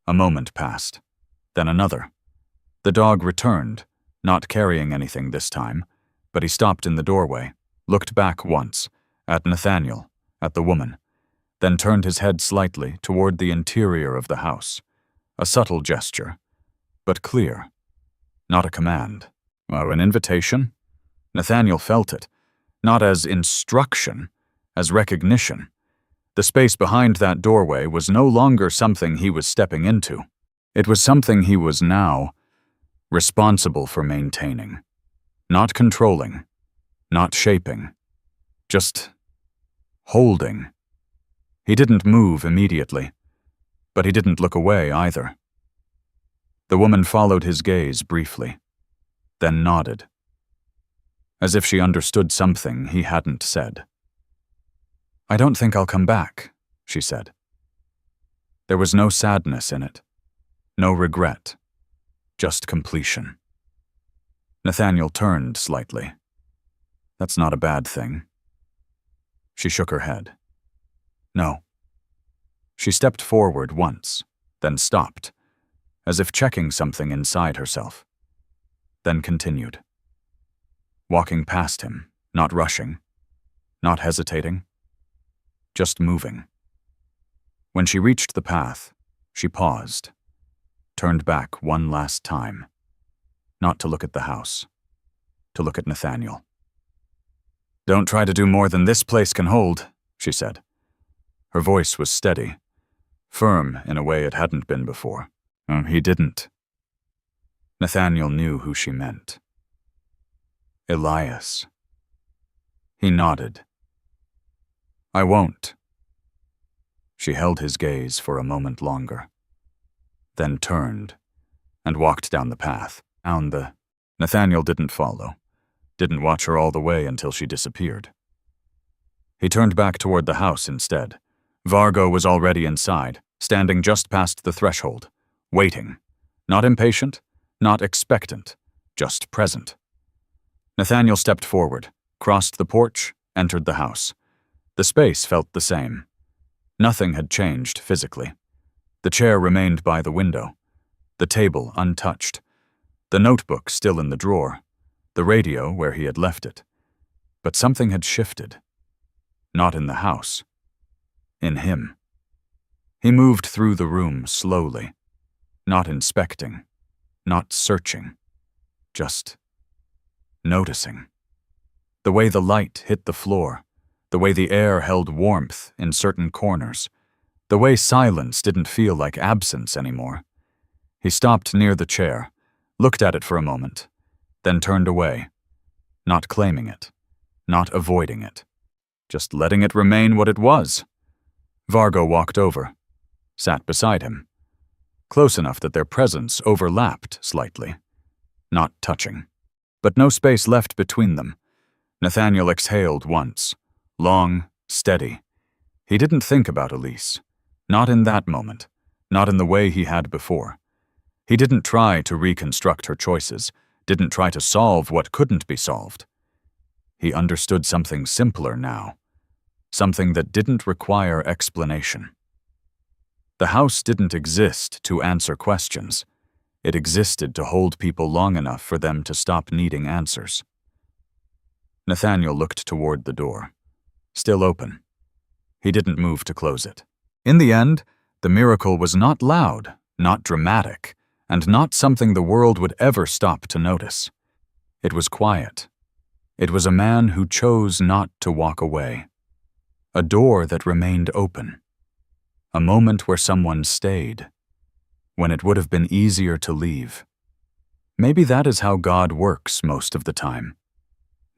A moment passed, then another. The dog returned, not carrying anything this time, but he stopped in the doorway, looked back once, at Nathaniel, at the woman, then turned his head slightly toward the interior of the house. A subtle gesture, but clear. Not a command. An invitation? Nathaniel felt it, not as instruction, as recognition. The space behind that doorway was no longer something he was stepping into. It was something he was now responsible for maintaining. Not controlling, not shaping, just holding. He didn't move immediately, but he didn't look away either. The woman followed his gaze briefly, then nodded, as if she understood something he hadn't said. "I don't think I'll come back," she said. There was no sadness in it, no regret, just completion. Nathaniel turned slightly. "That's not a bad thing." She shook her head. "No." She stepped forward once, then stopped, as if checking something inside herself, then continued. Walking past him, not rushing, not hesitating, just moving. When she reached the path, she paused, turned back one last time, not to look at the house, to look at Nathaniel. "Don't try to do more than this place can hold," she said. Her voice was steady, firm in a way it hadn't been before. He didn't. Nathaniel knew who she meant. Elias. He nodded. "I won't." She held his gaze for a moment longer, then turned and walked down the path. Nathaniel didn't follow, didn't watch her all the way until she disappeared. He turned back toward the house instead. Vargo was already inside, standing just past the threshold, waiting. Not impatient, not expectant, just present. Nathaniel stepped forward, crossed the porch, entered the house. The space felt the same. Nothing had changed physically. The chair remained by the window, the table untouched, the notebook still in the drawer, the radio where he had left it. But something had shifted. Not in the house. In him. He moved through the room slowly, not inspecting, not searching, just noticing. The way the light hit the floor, the way the air held warmth in certain corners, the way silence didn't feel like absence anymore. He stopped near the chair, looked at it for a moment, then turned away, not claiming it, not avoiding it, just letting it remain what it was. Vargo walked over, sat beside him, close enough that their presence overlapped slightly, not touching, but no space left between them. Nathaniel exhaled once, long, steady. He didn't think about Elise, not in that moment, not in the way he had before. He didn't try to reconstruct her choices, didn't try to solve what couldn't be solved. He understood something simpler now, something that didn't require explanation. The house didn't exist to answer questions. It existed to hold people long enough for them to stop needing answers. Nathaniel looked toward the door, still open. He didn't move to close it. In the end, the miracle was not loud, not dramatic, and not something the world would ever stop to notice. It was quiet. It was a man who chose not to walk away. A door that remained open. A moment where someone stayed, when it would have been easier to leave. Maybe that is how God works most of the time.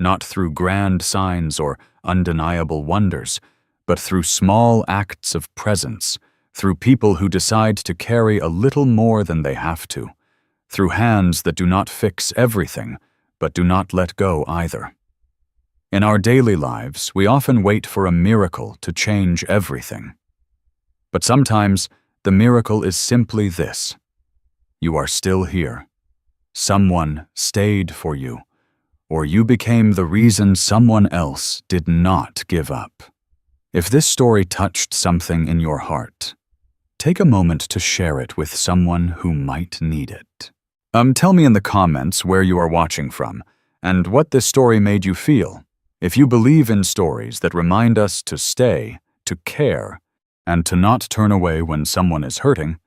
Not through grand signs or undeniable wonders, but through small acts of presence, through people who decide to carry a little more than they have to, through hands that do not fix everything, but do not let go either. In our daily lives, we often wait for a miracle to change everything. But sometimes, the miracle is simply this. You are still here. Someone stayed for you, or you became the reason someone else did not give up. If this story touched something in your heart, take a moment to share it with someone who might need it. Tell me in the comments where you are watching from and what this story made you feel. If you believe in stories that remind us to stay, to care, and to not turn away when someone is hurting,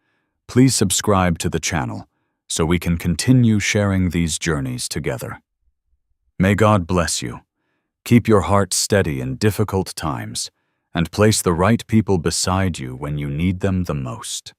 please subscribe to the channel so we can continue sharing these journeys together. May God bless you. Keep your heart steady in difficult times and place the right people beside you when you need them the most.